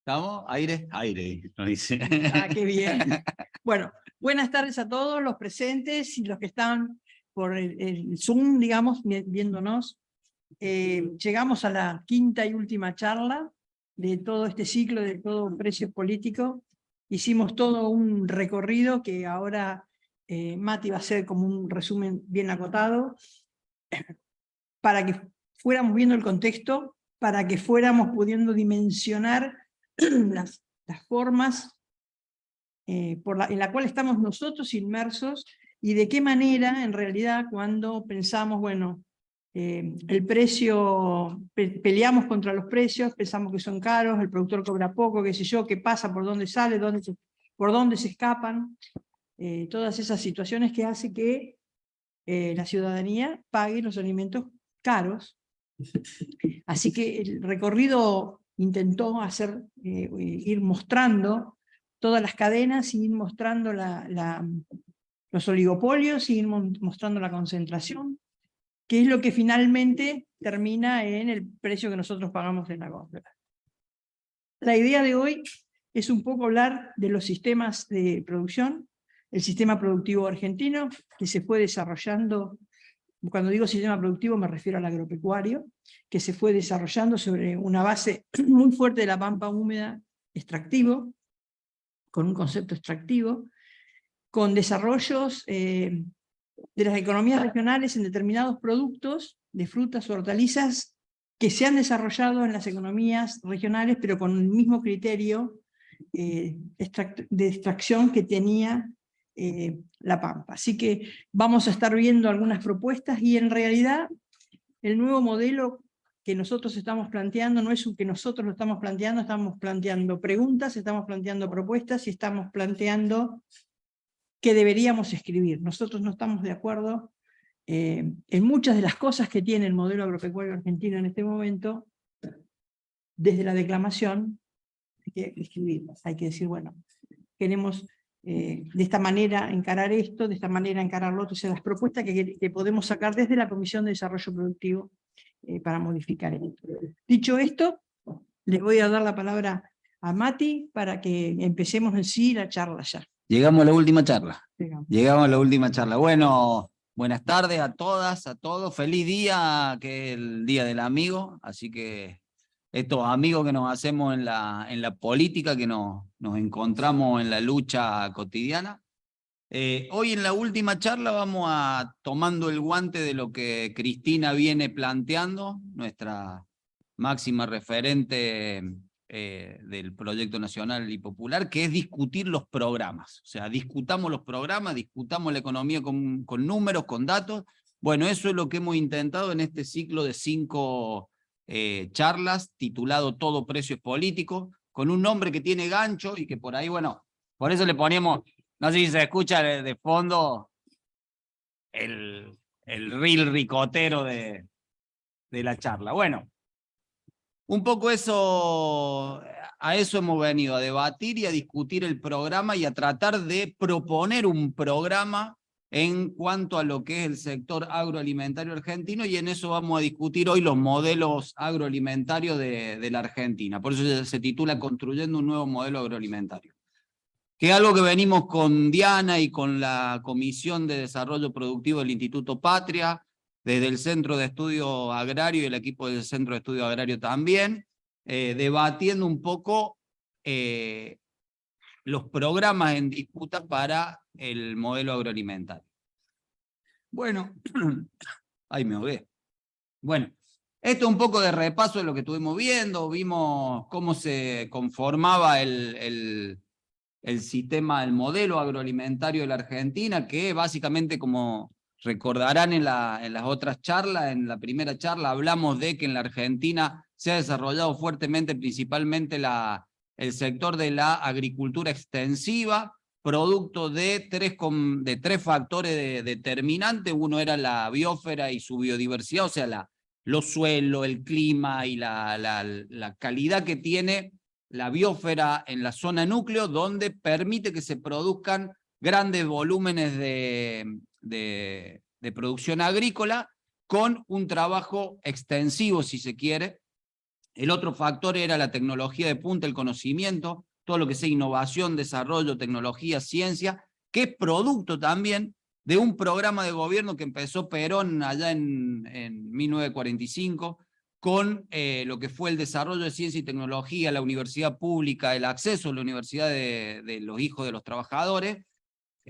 ¿Estamos? Aire, nos dice. Ah, qué bien. Bueno, buenas tardes a todos los presentes y los que están por el Zoom, digamos, viéndonos. Llegamos a la quinta y última charla de todo este ciclo de todo precio político. Hicimos todo un recorrido que ahora Mati va a hacer como un resumen bien acotado para que fuéramos viendo el contexto, para que fuéramos pudiendo dimensionar las formas en la cual estamos nosotros inmersos y de qué manera, en realidad, cuando pensamos, bueno, el precio, peleamos contra los precios, pensamos que son caros, el productor cobra poco, qué sé yo, qué pasa, por dónde sale, por dónde se escapan, todas esas situaciones que hace que la ciudadanía pague los alimentos caros. Así que el recorrido intentó hacer, ir mostrando todas las cadenas, ir mostrando los oligopolios, ir mostrando la concentración, que es lo que finalmente termina en el precio que nosotros pagamos en la góndola. La idea de hoy es un poco hablar de los sistemas de producción, el sistema productivo argentino, que se fue desarrollando. Cuando digo sistema productivo me refiero al agropecuario, que se fue desarrollando sobre una base muy fuerte de la pampa húmeda extractivo, con un concepto extractivo, con desarrollos de las economías regionales en determinados productos de frutas o hortalizas que se han desarrollado en las economías regionales, pero con el mismo criterio de extracción que tenía la pampa. Así que vamos a estar viendo algunas propuestas y en realidad el nuevo modelo que nosotros estamos planteando no es un que nosotros lo estamos planteando preguntas, estamos planteando propuestas y estamos planteando que deberíamos escribir. Nosotros no estamos de acuerdo en muchas de las cosas que tiene el modelo agropecuario argentino en este momento. Desde la declamación hay que escribir, hay que decir, bueno, queremos de esta manera encarar esto, de esta manera encarar lo otro, o sea, las propuestas que podemos sacar desde la Comisión de Desarrollo Productivo para modificar esto. Dicho esto, les voy a dar la palabra a Mati para que empecemos en sí la charla ya. Llegamos a la última charla. Llegamos a la última charla. Bueno, buenas tardes a todas, a todos. Feliz día, que es el Día del Amigo. Así que estos amigos que nos hacemos en la política, que nos encontramos en la lucha cotidiana. Hoy en la última charla vamos a tomando el guante de lo que Cristina viene planteando, nuestra máxima referente del Proyecto Nacional y Popular, que es discutir los programas. O sea, discutamos los programas, discutamos la economía con números, con datos. Bueno, eso es lo que hemos intentado en este ciclo de 5 charlas, titulado Todo Precio es Político, con un nombre que tiene gancho y que por ahí, bueno, por eso le ponemos... No sé si se escucha de fondo el reel ricotero de la charla. Bueno, un poco eso, a eso hemos venido, a debatir y a discutir el programa y a tratar de proponer un programa en cuanto a lo que es el sector agroalimentario argentino, y en eso vamos a discutir hoy los modelos agroalimentarios de la Argentina. Por eso se titula Construyendo un nuevo modelo agroalimentario, que es algo que venimos con Diana y con la Comisión de Desarrollo Productivo del Instituto Patria, desde el Centro de Estudio Agrario y el equipo del Centro de Estudio Agrario también, debatiendo un poco los programas en disputa para el modelo agroalimentario. Bueno, ahí me ahogué. Bueno, esto es un poco de repaso de lo que estuvimos viendo, vimos cómo se conformaba el sistema, el modelo agroalimentario de la Argentina, que básicamente, como recordarán en las otras charlas, en la primera charla hablamos de que en la Argentina se ha desarrollado fuertemente principalmente el sector de la agricultura extensiva, producto de tres factores determinantes. Uno era la biosfera y su biodiversidad, o sea, los suelos, el clima y la calidad que tiene la biosfera en la zona núcleo, donde permite que se produzcan grandes volúmenes de producción agrícola con un trabajo extensivo, si se quiere, El otro factor era la tecnología de punta, el conocimiento, todo lo que sea innovación, desarrollo, tecnología, ciencia, que es producto también de un programa de gobierno que empezó Perón allá en 1945, con lo que fue el desarrollo de ciencia y tecnología, la universidad pública, el acceso a la universidad de los hijos de los trabajadores,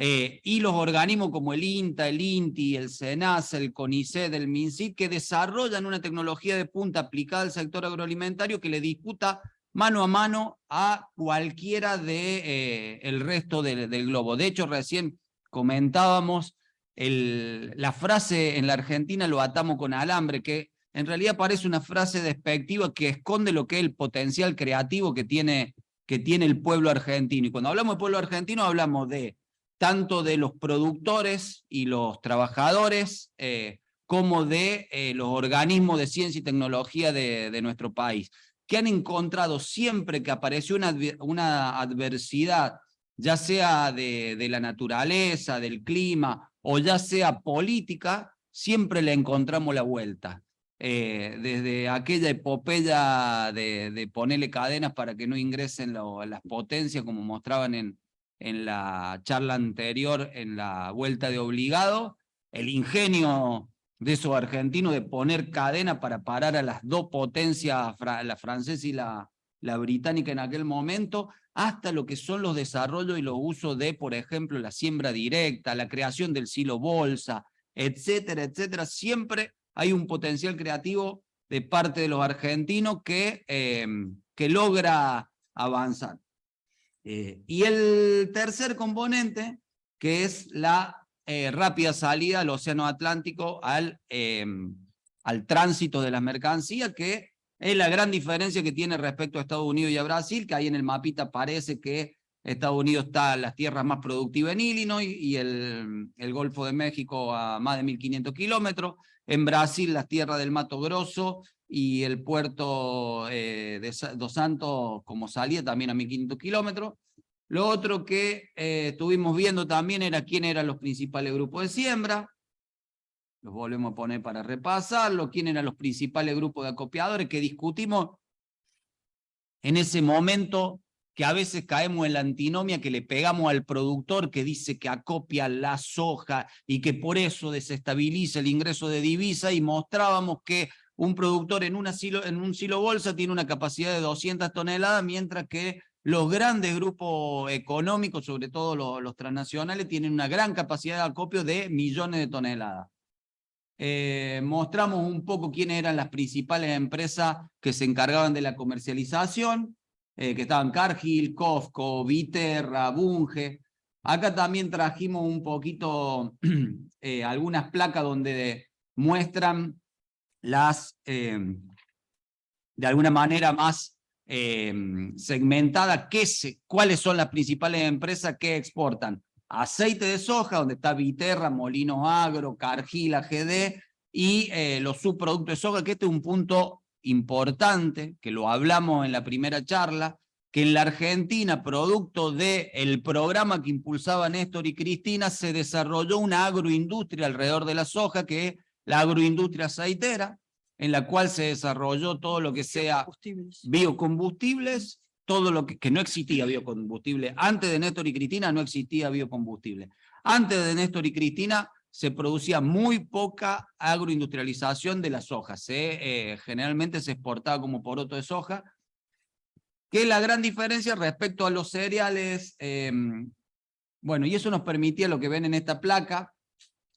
y los organismos como el INTA, el INTI, el SENASA, el CONICET, el MINSIT, que desarrollan una tecnología de punta aplicada al sector agroalimentario que le disputa mano a mano a cualquiera el resto del globo. De hecho, recién comentábamos la frase en la Argentina, lo atamos con alambre, que en realidad parece una frase despectiva que esconde lo que es el potencial creativo que tiene el pueblo argentino. Y cuando hablamos de pueblo argentino hablamos tanto de los productores y los trabajadores, como de los organismos de ciencia y tecnología de nuestro país, que han encontrado siempre que apareció una adversidad, ya sea de la naturaleza, del clima, o ya sea política, siempre le encontramos la vuelta. Desde aquella epopeya de ponerle cadenas para que no ingresen las potencias, como mostraban en la charla anterior, en la vuelta de obligado, el ingenio de esos argentinos de poner cadena para parar a las dos potencias, la francesa y la británica en aquel momento, hasta lo que son los desarrollos y los usos de, por ejemplo, la siembra directa, la creación del silo bolsa, etcétera, etcétera. Siempre hay un potencial creativo de parte de los argentinos que logra avanzar. Y el tercer componente, que es la rápida salida al Océano Atlántico, al tránsito de las mercancías, que es la gran diferencia que tiene respecto a Estados Unidos y a Brasil, que ahí en el mapita parece que Estados Unidos está en las tierras más productivas en Illinois y el Golfo de México a más de 1.500 kilómetros. En Brasil las tierras del Mato Grosso y el puerto de Dos Santos como salida también a 1.500 kilómetros. Lo otro que estuvimos viendo también era quién eran los principales grupos de siembra. Los volvemos a poner para repasarlo. Quién eran los principales grupos de acopiadores que discutimos en ese momento, que a veces caemos en la antinomia que le pegamos al productor que dice que acopia la soja y que por eso desestabiliza el ingreso de divisa, y mostrábamos que un productor en un silo bolsa tiene una capacidad de 200 toneladas, mientras que los grandes grupos económicos, sobre todo los transnacionales, tienen una gran capacidad de acopio de millones de toneladas. Mostramos un poco quiénes eran las principales empresas que se encargaban de la comercialización, que estaban Cargill, Cofco, Viterra, Bunge. Acá también trajimos un poquito algunas placas donde muestran de alguna manera más segmentada cuáles son las principales empresas que exportan. Aceite de soja, donde está Viterra, Molinos Agro, Cargill, AGD, y los subproductos de soja, que este es un punto importante, que lo hablamos en la primera charla, que en la Argentina, producto del programa que impulsaba Néstor y Cristina, se desarrolló una agroindustria alrededor de la soja, que es la agroindustria aceitera, en la cual se desarrolló todo lo que sea biocombustibles, todo lo que no existía biocombustible. Antes de Néstor y Cristina no existía biocombustible. Antes de Néstor y Cristina se producía muy poca agroindustrialización de la soja. Generalmente se exportaba como poroto de soja, que es la gran diferencia respecto a los cereales. Bueno, y eso nos permitía lo que ven en esta placa,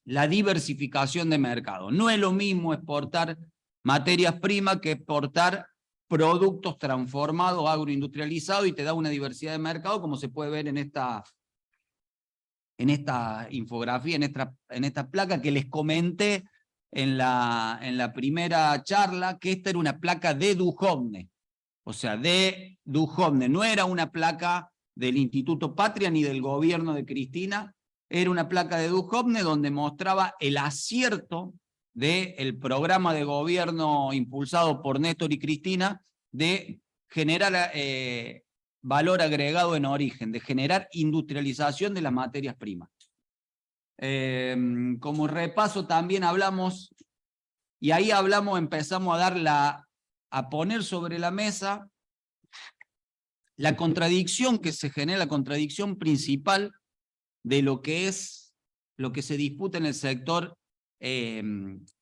la diversificación de mercado. No es lo mismo exportar materias primas que exportar productos transformados, agroindustrializados, y te da una diversidad de mercado, como se puede ver en esta infografía, en esta placa que les comenté en la primera charla, que esta era una placa de Duhovne. O sea, de Duhovne. No era una placa del Instituto Patria ni del gobierno de Cristina, era una placa de Duhovne donde mostraba el acierto del programa de gobierno impulsado por Néstor y Cristina de generar valor agregado en origen, de generar industrialización de las materias primas. Como repaso también hablamos, y ahí empezamos a dar a poner sobre la mesa la contradicción que se genera, la contradicción principal de lo que se disputa en el sector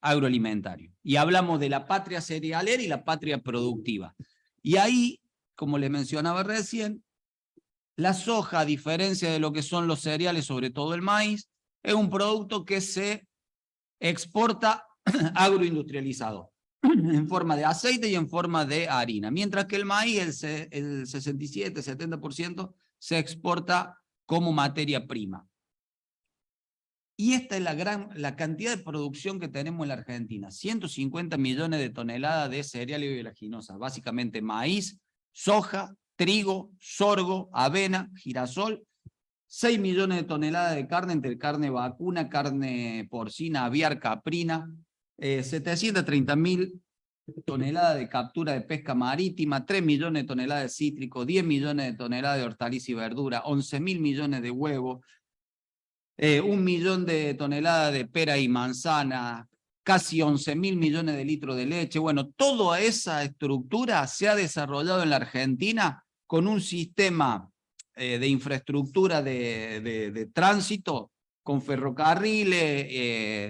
agroalimentario. Y hablamos de la patria cerealera y la patria productiva. Y ahí, como les mencionaba recién, la soja, a diferencia de lo que son los cereales, sobre todo el maíz, es un producto que se exporta agroindustrializado, en forma de aceite y en forma de harina, mientras que el maíz, el 67-70%, se exporta como materia prima. Y esta es la cantidad de producción que tenemos en la Argentina, 150 millones de toneladas de cereales y oleaginosas, básicamente maíz, soja, trigo, sorgo, avena, girasol, 6 millones de toneladas de carne, entre carne vacuna, carne porcina, aviar, caprina, 730.000 toneladas de captura de pesca marítima, 3 millones de toneladas de cítrico, 10 millones de toneladas de hortaliza y verdura, 11.000 millones de huevos, 1 millón de toneladas de pera y manzana, casi 11.000 millones de litros de leche. Bueno, toda esa estructura se ha desarrollado en la Argentina con un sistema de infraestructura de tránsito, con ferrocarriles,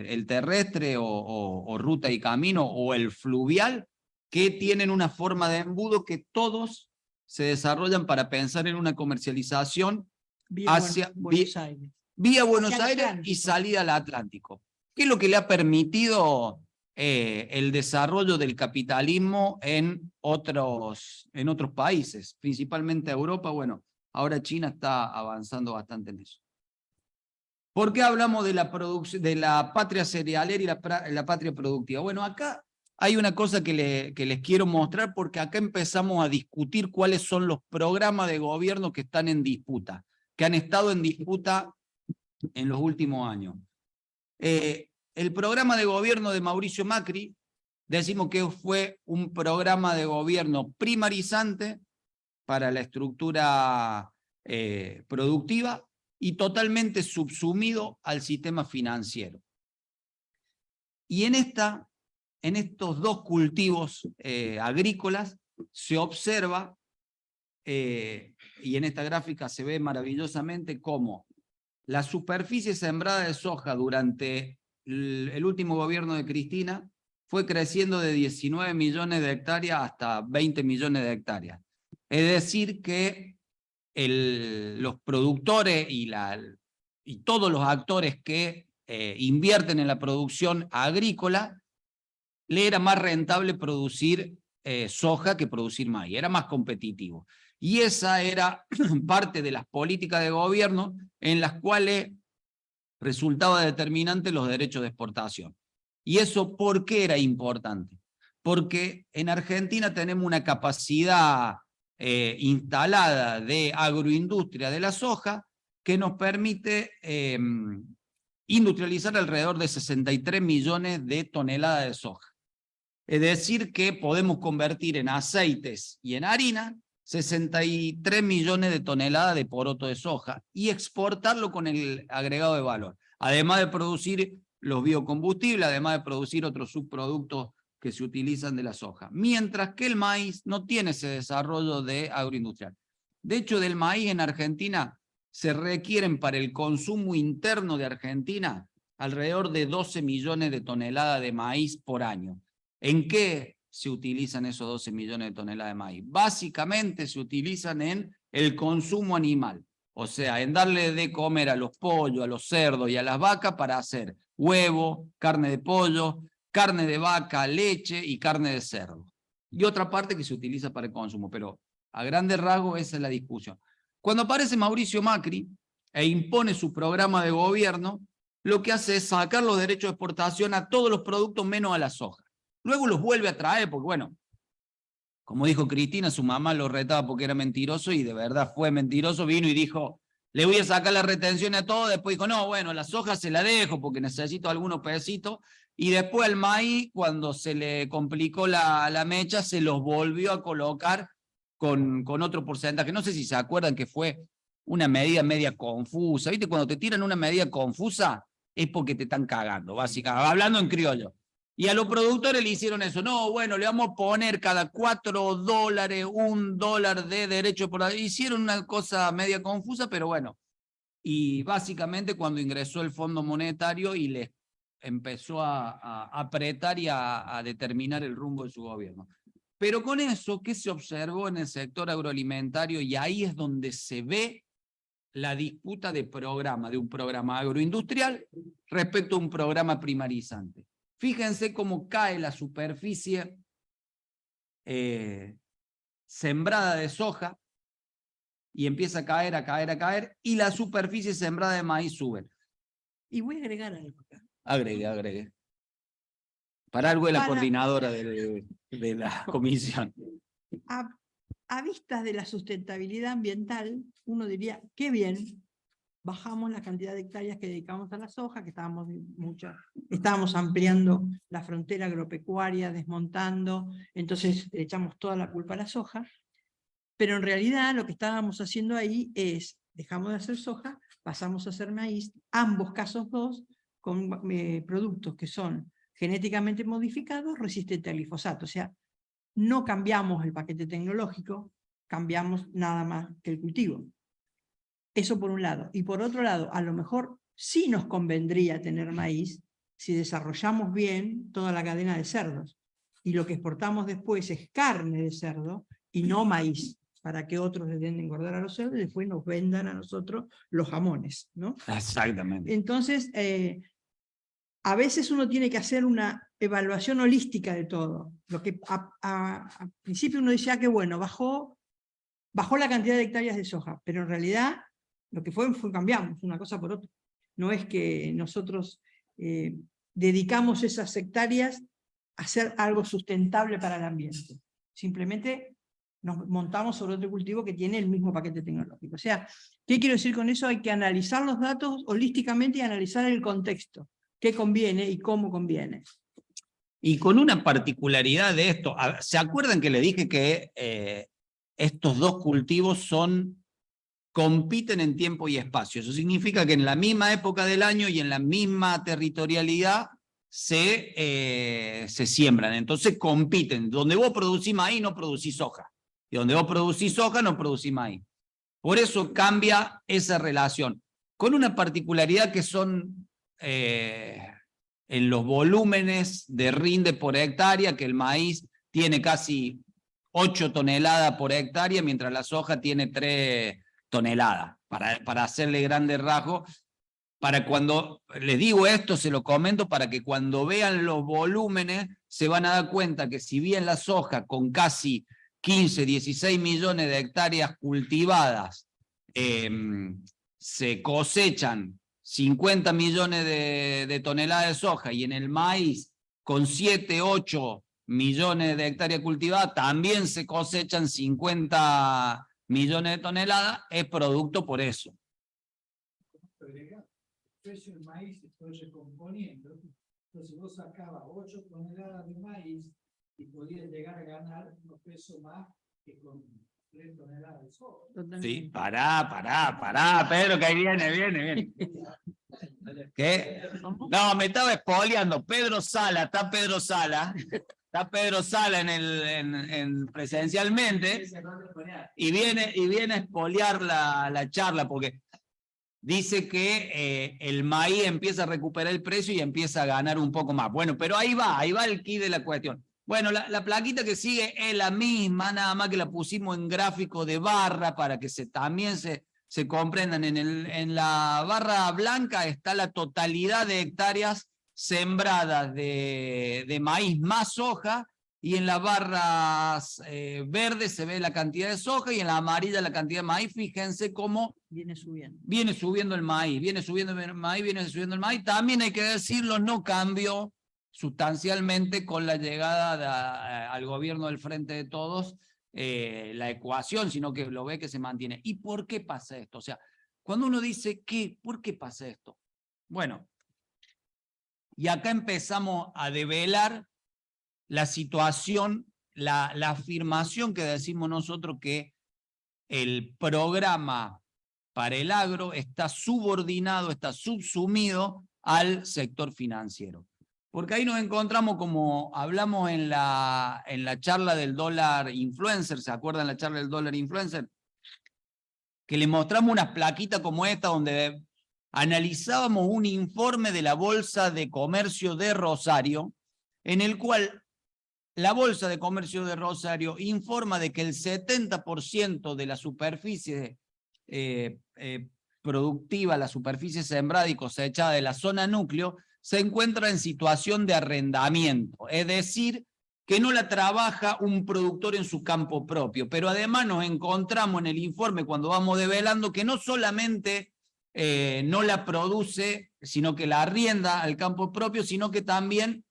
el terrestre o ruta y camino, o el fluvial, que tienen una forma de embudo que todos se desarrollan para pensar en una comercialización hacia Buenos Aires. Vía Buenos Aires y salida al Atlántico. ¿Qué es lo que le ha permitido el desarrollo del capitalismo en otros países, principalmente Europa? Bueno, ahora China está avanzando bastante en eso. ¿Por qué hablamos de la patria cerealera y la patria productiva? Bueno, acá hay una cosa que les quiero mostrar, porque acá empezamos a discutir cuáles son los programas de gobierno que están en disputa, que han estado en disputa en los últimos años. El programa de gobierno de Mauricio Macri, decimos que fue un programa de gobierno primarizante para la estructura productiva y totalmente subsumido al sistema financiero. Y en estos dos cultivos agrícolas se observa, y en esta gráfica se ve maravillosamente, cómo la superficie sembrada de soja durante el último gobierno de Cristina fue creciendo de 19 millones de hectáreas hasta 20 millones de hectáreas. Es decir que los productores y todos los actores que invierten en la producción agrícola, le era más rentable producir soja que producir maíz, era más competitivo. Y esa era parte de las políticas de gobierno en las cuales resultaba determinante los derechos de exportación. ¿Y eso por qué era importante? Porque en Argentina tenemos una capacidad instalada de agroindustria de la soja que nos permite industrializar alrededor de 63 millones de toneladas de soja. Es decir que podemos convertir en aceites y en harina 63 millones de toneladas de poroto de soja y exportarlo con el agregado de valor, además de producir los biocombustibles, además de producir otros subproductos que se utilizan de la soja. Mientras que el maíz no tiene ese desarrollo de agroindustrial. De hecho, del maíz en Argentina se requieren para el consumo interno de Argentina alrededor de 12 millones de toneladas de maíz por año. ¿En qué se utilizan esos 12 millones de toneladas de maíz? Básicamente se utilizan en el consumo animal, o sea, en darle de comer a los pollos, a los cerdos y a las vacas para hacer huevo, carne de pollo, carne de vaca, leche y carne de cerdo. Y otra parte que se utiliza para el consumo, pero a grandes rasgos esa es la discusión. Cuando aparece Mauricio Macri e impone su programa de gobierno, lo que hace es sacar los derechos de exportación a todos los productos menos a la soja. Luego los vuelve a traer, porque bueno, como dijo Cristina, su mamá lo retaba porque era mentiroso y de verdad fue mentiroso, vino y dijo, le voy a sacar la retención a todo, después dijo, no, bueno, la soja se la dejo porque necesito algunos pesitos, y después el maíz, cuando se le complicó la mecha, se los volvió a colocar con otro porcentaje. No sé si se acuerdan que fue una medida media confusa, ¿viste? Cuando te tiran una medida confusa es porque te están cagando, básicamente, hablando en criollo. Y a los productores le hicieron eso. No, bueno, le vamos a poner cada $4 $1 de derecho por ahí. Hicieron una cosa media confusa, pero bueno. Y básicamente cuando ingresó el Fondo Monetario y les empezó a apretar y a determinar el rumbo de su gobierno. Pero con eso, ¿qué se observó en el sector agroalimentario? Y ahí es donde se ve la disputa de un programa agroindustrial respecto a un programa primarizante. Fíjense cómo cae la superficie sembrada de soja y empieza a caer, y la superficie sembrada de maíz sube. Y voy a agregar algo acá. Agregue. Para algo es la coordinadora de la comisión. A vistas de la sustentabilidad ambiental, uno diría, qué bien, bajamos la cantidad de hectáreas que dedicamos a la soja, que estábamos ampliando la frontera agropecuaria, desmontando, entonces echamos toda la culpa a la soja, pero en realidad lo que estábamos haciendo ahí es, dejamos de hacer soja, pasamos a hacer maíz, ambos casos dos, con productos que son genéticamente modificados, resistentes al glifosato, o sea, no cambiamos el paquete tecnológico, cambiamos nada más que el cultivo. Eso por un lado. Y por otro lado, a lo mejor sí nos convendría tener maíz si desarrollamos bien toda la cadena de cerdos. Y lo que exportamos después es carne de cerdo y no maíz, para que otros le den de engordar a los cerdos y después nos vendan a nosotros los jamones, ¿no? Exactamente. Entonces, a veces uno tiene que hacer una evaluación holística de todo. Lo que al principio uno dice, qué bueno, bajó la cantidad de hectáreas de soja, pero en realidad lo que fue cambiamos una cosa por otra. No es que nosotros dedicamos esas hectáreas a hacer algo sustentable para el ambiente. Simplemente nos montamos sobre otro cultivo que tiene el mismo paquete tecnológico. O sea, ¿qué quiero decir con eso? Hay que analizar los datos holísticamente y analizar el contexto. ¿Qué conviene y cómo conviene? Y con una particularidad de esto, ¿se acuerdan que le dije que estos dos cultivos compiten en tiempo y espacio? Eso significa que en la misma época del año y en la misma territorialidad se siembran, entonces compiten. Donde vos producís maíz no producís soja, y donde vos producís soja no producís maíz. Por eso cambia esa relación, con una particularidad que son en los volúmenes de rinde por hectárea, que el maíz tiene casi 8 toneladas por hectárea, mientras la soja tiene 3 toneladas, para hacerle grandes rasgos. Para cuando les digo esto, se lo comento para que cuando vean los volúmenes se van a dar cuenta que si bien la soja con casi 15, 16 millones de hectáreas cultivadas se cosechan 50 millones de toneladas de soja, y en el maíz con 7, 8 millones de hectáreas cultivadas también se cosechan 50 millones de toneladas, es producto por eso. El precio del maíz se fue recomponiendo, entonces vos sacabas 8 toneladas de maíz y podías llegar a ganar unos pesos más que con 3 toneladas de soja. Sí, pará, Pedro, que ahí viene. ¿Qué? No, me estaba espoleando. Pedro Sala, está Pedro Sala presencialmente, y viene a espolear la charla, porque dice que el maíz empieza a recuperar el precio y empieza a ganar un poco más. Bueno, pero ahí va el quid de la cuestión. Bueno, la plaquita que sigue es la misma, nada más que la pusimos en gráfico de barra para que también se comprendan. En la barra blanca está la totalidad de hectáreas sembradas de maíz más soja, y en las barras verdes se ve la cantidad de soja y en la amarilla la cantidad de maíz. Fíjense cómo viene subiendo. Viene subiendo el maíz. También hay que decirlo, no cambió sustancialmente con la llegada al gobierno del Frente de Todos la ecuación, sino que lo ve que se mantiene. ¿Y por qué pasa esto? O sea, cuando uno dice, ¿por qué pasa esto? Bueno, y acá empezamos a develar la situación, la afirmación que decimos nosotros, que el programa para el agro está subordinado, está subsumido al sector financiero. Porque ahí nos encontramos, como hablamos en la charla del dólar influencer, ¿se acuerdan la charla del dólar influencer? Que le mostramos unas plaquitas como esta donde analizábamos un informe de la Bolsa de Comercio de Rosario, en el cual la Bolsa de Comercio de Rosario informa de que el 70% de la superficie productiva, la superficie sembrada y cosechada de la zona núcleo, se encuentra en situación de arrendamiento, es decir, que no la trabaja un productor en su campo propio, pero además nos encontramos en el informe cuando vamos develando que no solamente no la produce, sino que la arrienda al campo propio, sino que también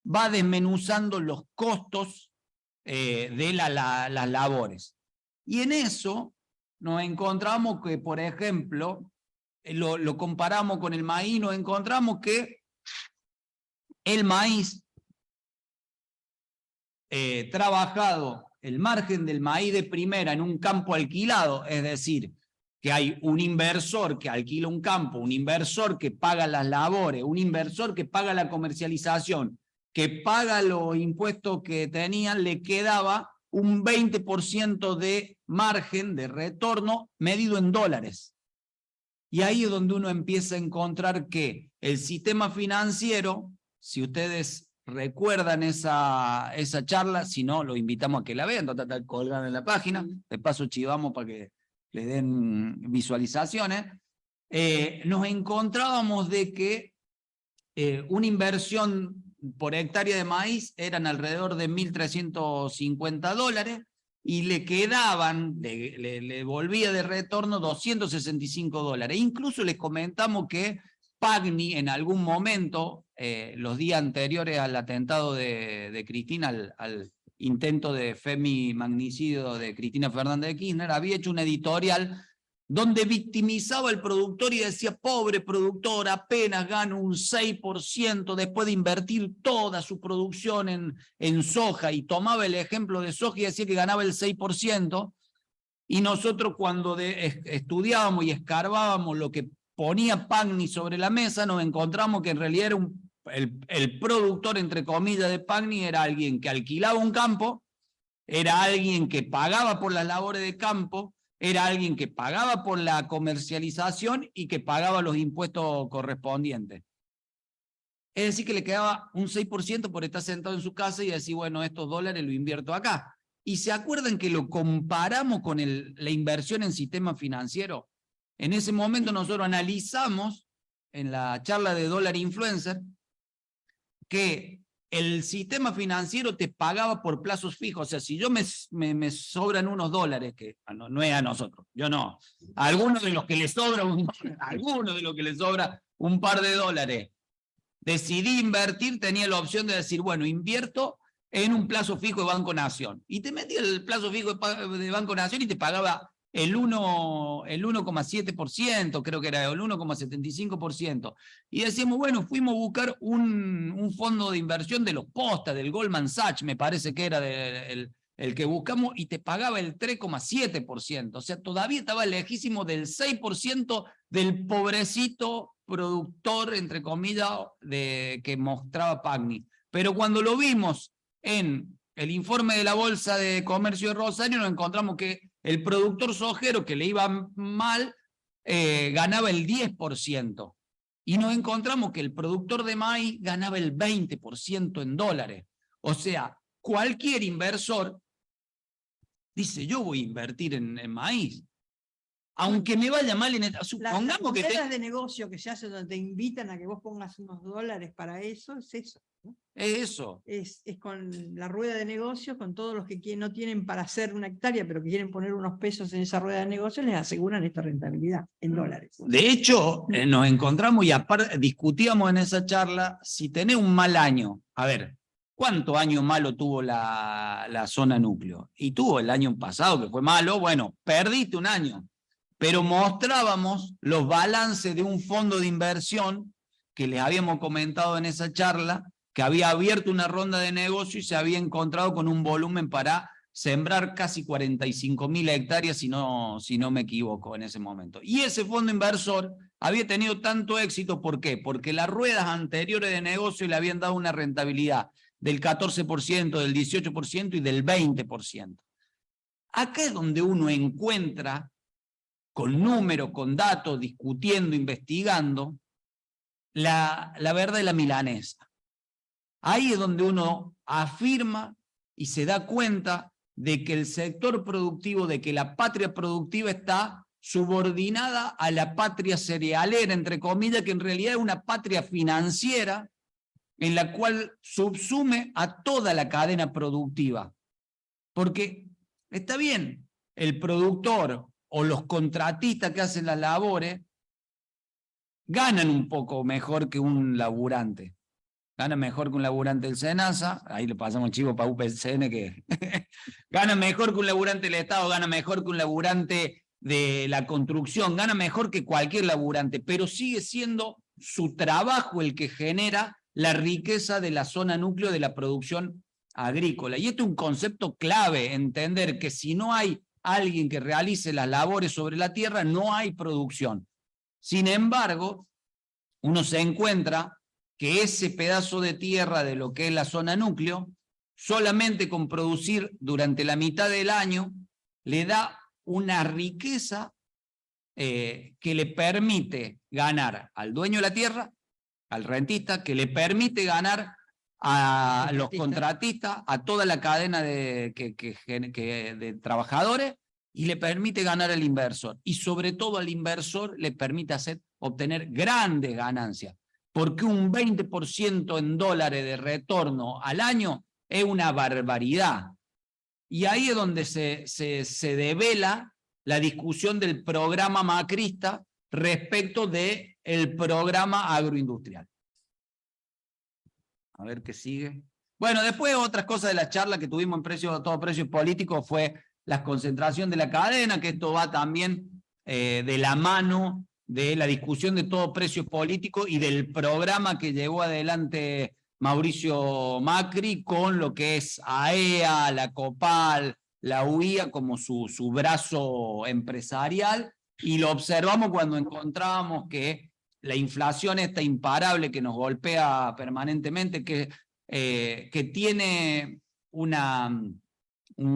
va desmenuzando los costos de las labores. Y en eso nos encontramos que, por ejemplo, lo comparamos con el maíz, nos encontramos que el maíz trabajado, el margen del maíz de primera en un campo alquilado, es decir, que hay un inversor que alquila un campo, un inversor que paga las labores, un inversor que paga la comercialización, que paga los impuestos que tenían, le quedaba un 20% de margen de retorno medido en dólares. Y ahí es donde uno empieza a encontrar que el sistema financiero, si ustedes recuerdan esa charla, si no, lo invitamos a que la vean, está colgada en la página, de paso chivamos para que le den visualizaciones, nos encontrábamos de que una inversión por hectárea de maíz eran alrededor de $1.350 y le quedaban, le volvía de retorno $265. Incluso les comentamos que Pagni en algún momento, los días anteriores al atentado de Cristina, al intento de femimagnicidio de Cristina Fernández de Kirchner, había hecho una editorial donde victimizaba al productor y decía, pobre productor, apenas gana un 6% después de invertir toda su producción en soja, y tomaba el ejemplo de soja y decía que ganaba el 6%, y nosotros cuando estudiábamos y escarbábamos lo que ponía Pagni sobre la mesa, nos encontramos que en realidad era el productor, entre comillas, de Pagni era alguien que alquilaba un campo, era alguien que pagaba por las labores de campo, era alguien que pagaba por la comercialización y que pagaba los impuestos correspondientes. Es decir, que le quedaba un 6% por estar sentado en su casa y decir, bueno, estos dólares los invierto acá. Y se acuerdan que lo comparamos con la inversión en sistema financiero. En ese momento nosotros analizamos en la charla de Dólar Influencer que el sistema financiero te pagaba por plazos fijos. O sea, si yo me sobran unos dólares, que no es a nosotros, yo no, a algunos de los que les sobra un par de dólares, decidí invertir, tenía la opción de decir, bueno, invierto en un plazo fijo de Banco Nación. Y te metí el plazo fijo de Banco Nación y te pagaba el 1,7%, creo que era el 1,75%. Y decíamos, bueno, fuimos a buscar un fondo de inversión de los postas, del Goldman Sachs, me parece que era el que buscamos, y te pagaba el 3,7%. O sea, todavía estaba lejísimo del 6% del pobrecito productor, entre comillas, que mostraba Pagni. Pero cuando lo vimos en el informe de la Bolsa de Comercio de Rosario, nos encontramos que el productor sojero, que le iba mal, ganaba el 10%. Y nos encontramos que el productor de maíz ganaba el 20% en dólares. O sea, cualquier inversor dice, yo voy a invertir en maíz. Aunque me vaya mal en supongamos las que de negocio que se hacen donde te invitan a que vos pongas unos dólares para eso, es eso, ¿no? Es eso. Es con la rueda de negocio, con todos los que no tienen para hacer una hectárea, pero que quieren poner unos pesos en esa rueda de negocio, les aseguran esta rentabilidad en dólares. De hecho, nos encontramos y aparte discutíamos en esa charla, si tenés un mal año, a ver, ¿cuánto año malo tuvo la zona núcleo? Y tuvo el año pasado, que fue malo, bueno, perdiste un año. Pero mostrábamos los balances de un fondo de inversión que les habíamos comentado en esa charla, que había abierto una ronda de negocio y se había encontrado con un volumen para sembrar casi 45.000 hectáreas, si no me equivoco, en ese momento. Y ese fondo inversor había tenido tanto éxito. ¿Por qué? Porque las ruedas anteriores de negocio le habían dado una rentabilidad del 14%, del 18% y del 20%. Acá es donde uno encuentra, con números, con datos, discutiendo, investigando, la verdad de la milanesa. Ahí es donde uno afirma y se da cuenta de que el sector productivo, de que la patria productiva está subordinada a la patria cerealera, entre comillas, que en realidad es una patria financiera en la cual subsume a toda la cadena productiva. Porque está bien, el productor o los contratistas que hacen las labores ganan un poco mejor que un laburante. Gana mejor que un laburante del SENASA, ahí le pasamos chivo para UPCN que gana mejor que un laburante del Estado, gana mejor que un laburante de la construcción, gana mejor que cualquier laburante, pero sigue siendo su trabajo el que genera la riqueza de la zona núcleo de la producción agrícola. Y esto es un concepto clave, entender que si no hay alguien que realice las labores sobre la tierra, no hay producción. Sin embargo, uno se encuentra que ese pedazo de tierra de lo que es la zona núcleo, solamente con producir durante la mitad del año, le da una riqueza que le permite ganar al dueño de la tierra, al rentista, que le permite ganar a los contratistas, a toda la cadena de trabajadores, y le permite ganar al inversor. Y sobre todo al inversor le permite obtener grandes ganancias, porque un 20% en dólares de retorno al año es una barbaridad. Y ahí es donde se devela la discusión del programa macrista respecto del programa agroindustrial. A ver qué sigue. Bueno, después otras cosas de la charla que tuvimos en todo precio político fue la concentración de la cadena, que esto va también de la mano de la discusión de todo precio político y del programa que llevó adelante Mauricio Macri con lo que es AEA, la Copal, la UIA como su brazo empresarial, y lo observamos cuando encontrábamos que la inflación esta imparable que nos golpea permanentemente, que tiene un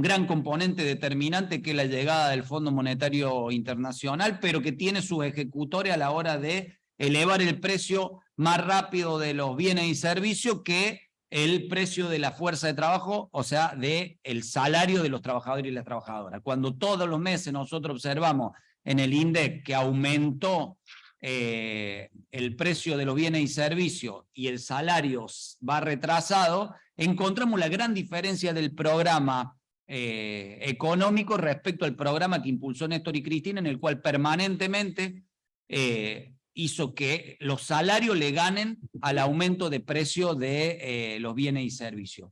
gran componente determinante que es la llegada del Fondo Monetario Internacional, pero que tiene sus ejecutores a la hora de elevar el precio más rápido de los bienes y servicios que el precio de la fuerza de trabajo, o sea, del salario de los trabajadores y las trabajadoras. Cuando todos los meses nosotros observamos en el INDEC que aumentó el precio de los bienes y servicios y el salario va retrasado, encontramos la gran diferencia del programa económico respecto al programa que impulsó Néstor y Cristina, en el cual permanentemente hizo que los salarios le ganen al aumento de precio de los bienes y servicios.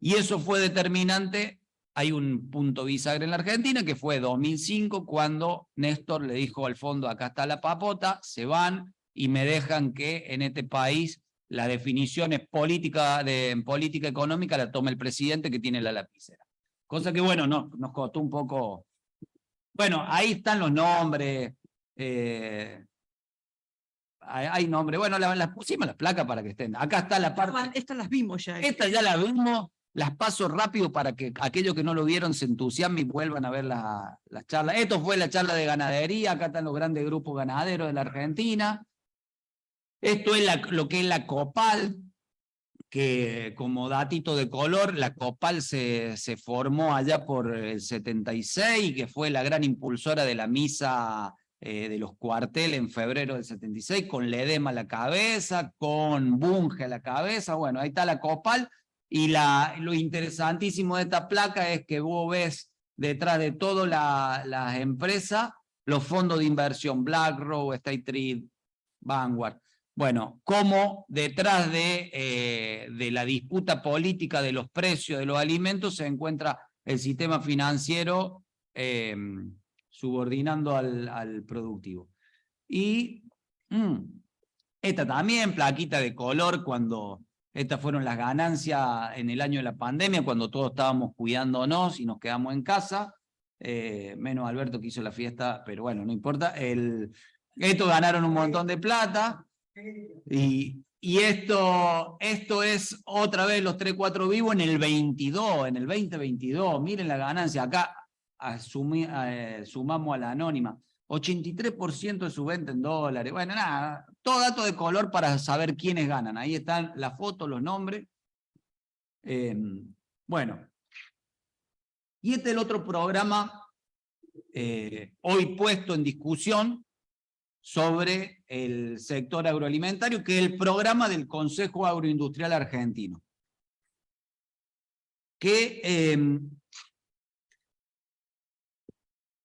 Y eso fue determinante. Hay un punto bisagra en la Argentina que fue 2005, cuando Néstor le dijo al fondo: acá está la papota, se van y me dejan que en este país las definiciones en política económica la tome el presidente, que tiene la lapicera. Cosa que, bueno, nos costó un poco. Bueno, ahí están los nombres. Hay nombres. Bueno, las pusimos las placas para que estén. Acá está la parte. Estas las vimos ya. Estas ya las vimos. Las paso rápido para que aquellos que no lo vieron se entusiasmen y vuelvan a ver las charlas. Esto fue la charla de ganadería. Acá están los grandes grupos ganaderos de la Argentina. Esto es lo que es la Copal, que como datito de color, la Copal se formó allá por el 76, que fue la gran impulsora de la misa de los cuarteles en febrero del 76, con Ledesma a la cabeza, con Bunge a la cabeza. Bueno, ahí está la Copal. Y lo interesantísimo de esta placa es que vos ves detrás de todas las empresas los fondos de inversión, BlackRock, State Street, Vanguard. Bueno, como detrás de la disputa política de los precios de los alimentos se encuentra el sistema financiero subordinando al productivo. Y esta también, plaquita de color, cuando estas fueron las ganancias en el año de la pandemia, cuando todos estábamos cuidándonos y nos quedamos en casa, menos Alberto que hizo la fiesta, pero bueno, no importa. Estos ganaron un montón de plata. Y esto es otra vez los 3-4 vivos en el 22, en el 2022. Miren la ganancia. Acá sumamos a la anónima. 83% de su venta en dólares. Bueno, nada, todo dato de color para saber quiénes ganan. Ahí están las fotos, los nombres. Bueno. Y este es el otro programa hoy puesto en discusión sobre el sector agroalimentario, que es el programa del Consejo Agroindustrial Argentino. Que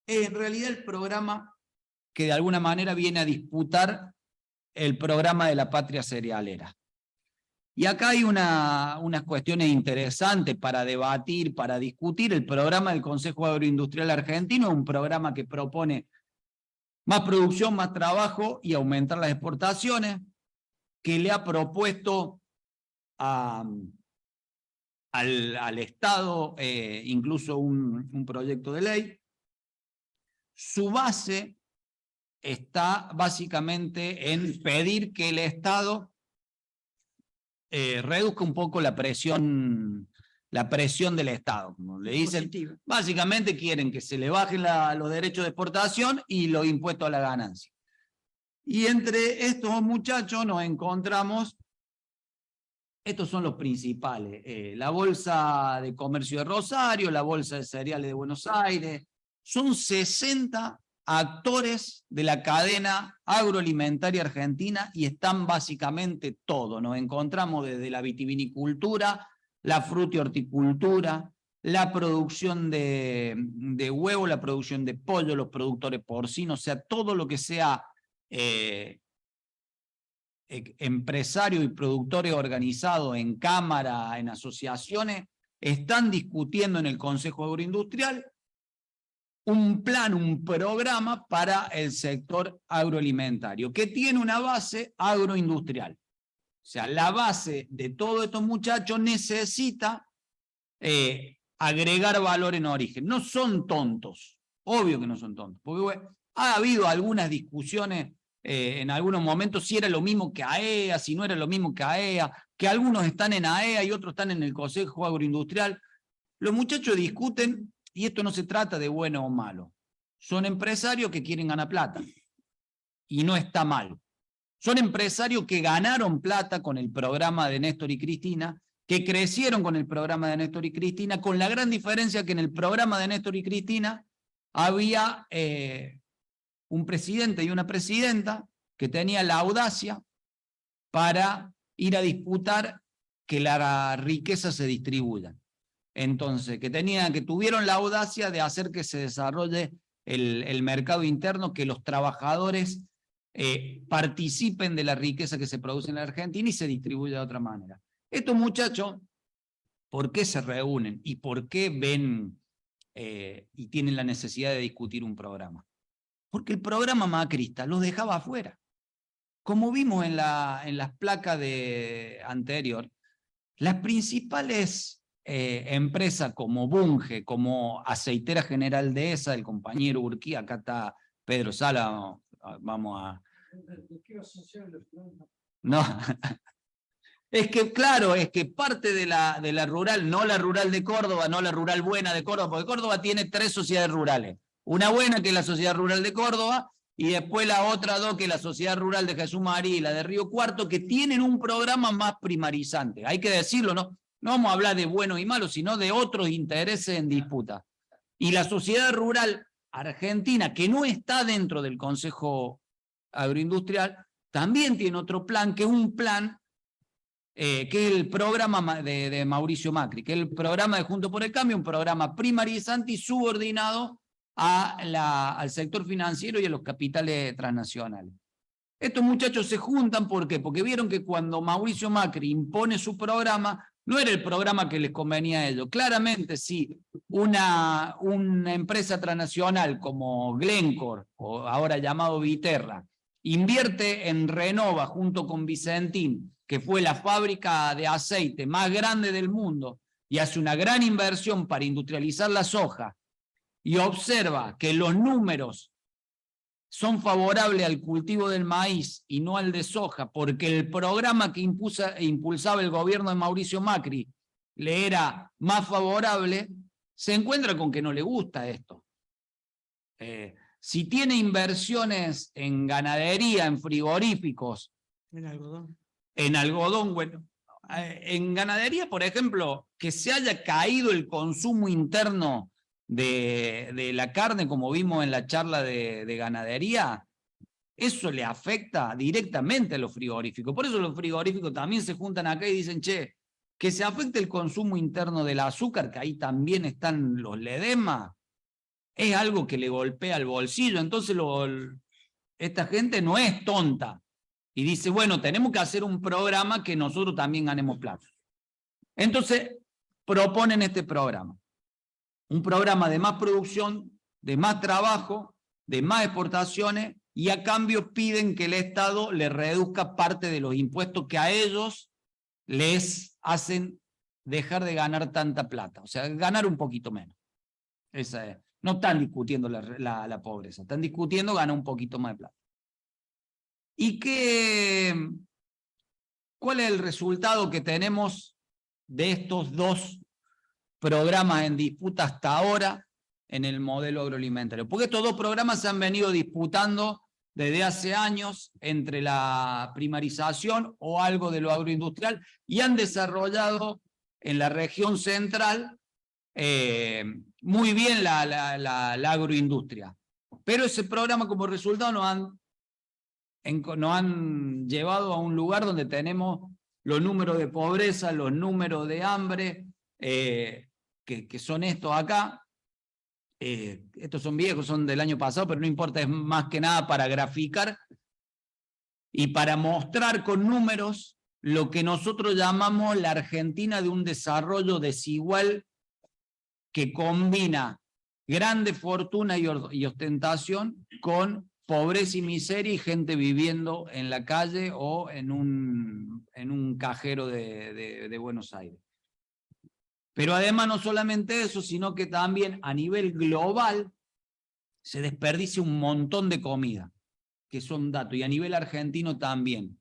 en realidad el programa que de alguna manera viene a disputar el programa de la patria cerealera. Y acá hay unas cuestiones interesantes para debatir, para discutir. El programa del Consejo Agroindustrial Argentino es un programa que propone más producción, más trabajo y aumentar las exportaciones, que le ha propuesto al Estado incluso un proyecto de ley. Su base está básicamente en pedir que el Estado reduzca un poco la presión del Estado, como le dicen. Positivo. Básicamente quieren que se le bajen los derechos de exportación y los impuestos a la ganancia. Y entre estos muchachos nos encontramos, estos son los principales, la Bolsa de Comercio de Rosario, la Bolsa de Cereales de Buenos Aires. Son 60 actores de la cadena agroalimentaria argentina y están básicamente todos. Nos encontramos desde la vitivinicultura, la fruta y horticultura, la producción de huevo, la producción de pollo, los productores porcinos, o sea, todo lo que sea empresarios y productores organizados en cámara, en asociaciones, están discutiendo en el Consejo Agroindustrial un plan, un programa para el sector agroalimentario, que tiene una base agroindustrial. O sea, la base de todos estos muchachos necesita agregar valor en origen. No son tontos, obvio que no son tontos, porque bueno, ha habido algunas discusiones en algunos momentos si era lo mismo que AEA, si no era lo mismo que AEA, que algunos están en AEA y otros están en el Consejo Agroindustrial. Los muchachos discuten, y esto no se trata de bueno o malo. Son empresarios que quieren ganar plata, y no está mal. Son empresarios que ganaron plata con el programa de Néstor y Cristina, que crecieron con el programa de Néstor y Cristina, con la gran diferencia que en el programa de Néstor y Cristina había un presidente y una presidenta que tenía la audacia para ir a disputar que la riqueza se distribuya. Entonces, que tuvieron la audacia de hacer que se desarrolle el mercado interno, que los trabajadores participen de la riqueza que se produce en la Argentina y se distribuye de otra manera. Estos muchachos, ¿por qué se reúnen? ¿Y por qué ven y tienen la necesidad de discutir un programa? Porque el programa macrista los dejaba afuera. Como vimos en las placas anterior, las principales empresas como Bunge, como Aceitera General Dehesa, el compañero Urquía, acá está Pedro Sala, vamos a... No, es que claro, es que parte de la rural, no la rural de Córdoba, no la rural buena de Córdoba, porque Córdoba tiene 3 sociedades rurales. Una buena que es la Sociedad Rural de Córdoba, y después la otra 2 que es la Sociedad Rural de Jesús María y la de Río Cuarto, que tienen un programa más primarizante. Hay que decirlo, ¿no? No vamos a hablar de buenos y malos, sino de otros intereses en disputa. Y la Sociedad Rural Argentina, que no está dentro del Consejo Agroindustrial, también tiene otro plan, que es un plan, que es el programa de Mauricio Macri, que es el programa de Juntos por el Cambio, un programa primarizante y subordinado al sector financiero y a los capitales transnacionales. Estos muchachos se juntan, ¿por qué? Porque vieron que cuando Mauricio Macri impone su programa, no era el programa que les convenía a ellos. Claramente, si una empresa transnacional como Glencore, o ahora llamado Viterra, invierte en Renova junto con Vicentín, que fue la fábrica de aceite más grande del mundo, y hace una gran inversión para industrializar la soja, y observa que los números son favorables al cultivo del maíz y no al de soja, porque el programa que impulsaba el gobierno de Mauricio Macri le era más favorable, se encuentra con que no le gusta esto. Si tiene inversiones en ganadería, en frigoríficos, en algodón, bueno, en ganadería, por ejemplo, que se haya caído el consumo interno de la carne, como vimos en la charla de ganadería, eso le afecta directamente a los frigoríficos. Por eso los frigoríficos también se juntan acá y dicen, che, que se afecte el consumo interno del azúcar, que ahí también están los ledemas, es algo que le golpea el bolsillo. Entonces esta gente no es tonta y dice, bueno, tenemos que hacer un programa que nosotros también ganemos plata. Entonces proponen este programa. Un programa de más producción, de más trabajo, de más exportaciones, y a cambio piden que el Estado le reduzca parte de los impuestos que a ellos les hacen dejar de ganar tanta plata. O sea, ganar un poquito menos. Esa es. No están discutiendo la pobreza, están discutiendo ganar un poquito más de plata. ¿Y cuál es el resultado que tenemos de estos dos programas en disputa hasta ahora en el modelo agroalimentario? Porque estos dos programas se han venido disputando desde hace años entre la primarización o algo de lo agroindustrial y han desarrollado en la región central muy bien la agroindustria. Pero ese programa como resultado nos han llevado a un lugar donde tenemos los números de pobreza, los números de hambre, que son estos acá. Estos son viejos, son del año pasado, pero no importa, es más que nada para graficar y para mostrar con números lo que nosotros llamamos la Argentina de un desarrollo desigual que combina grande fortuna y ostentación con pobreza y miseria y gente viviendo en la calle o en un cajero de Buenos Aires. Pero además no solamente eso, sino que también a nivel global se desperdicia un montón de comida, que son datos, y a nivel argentino también.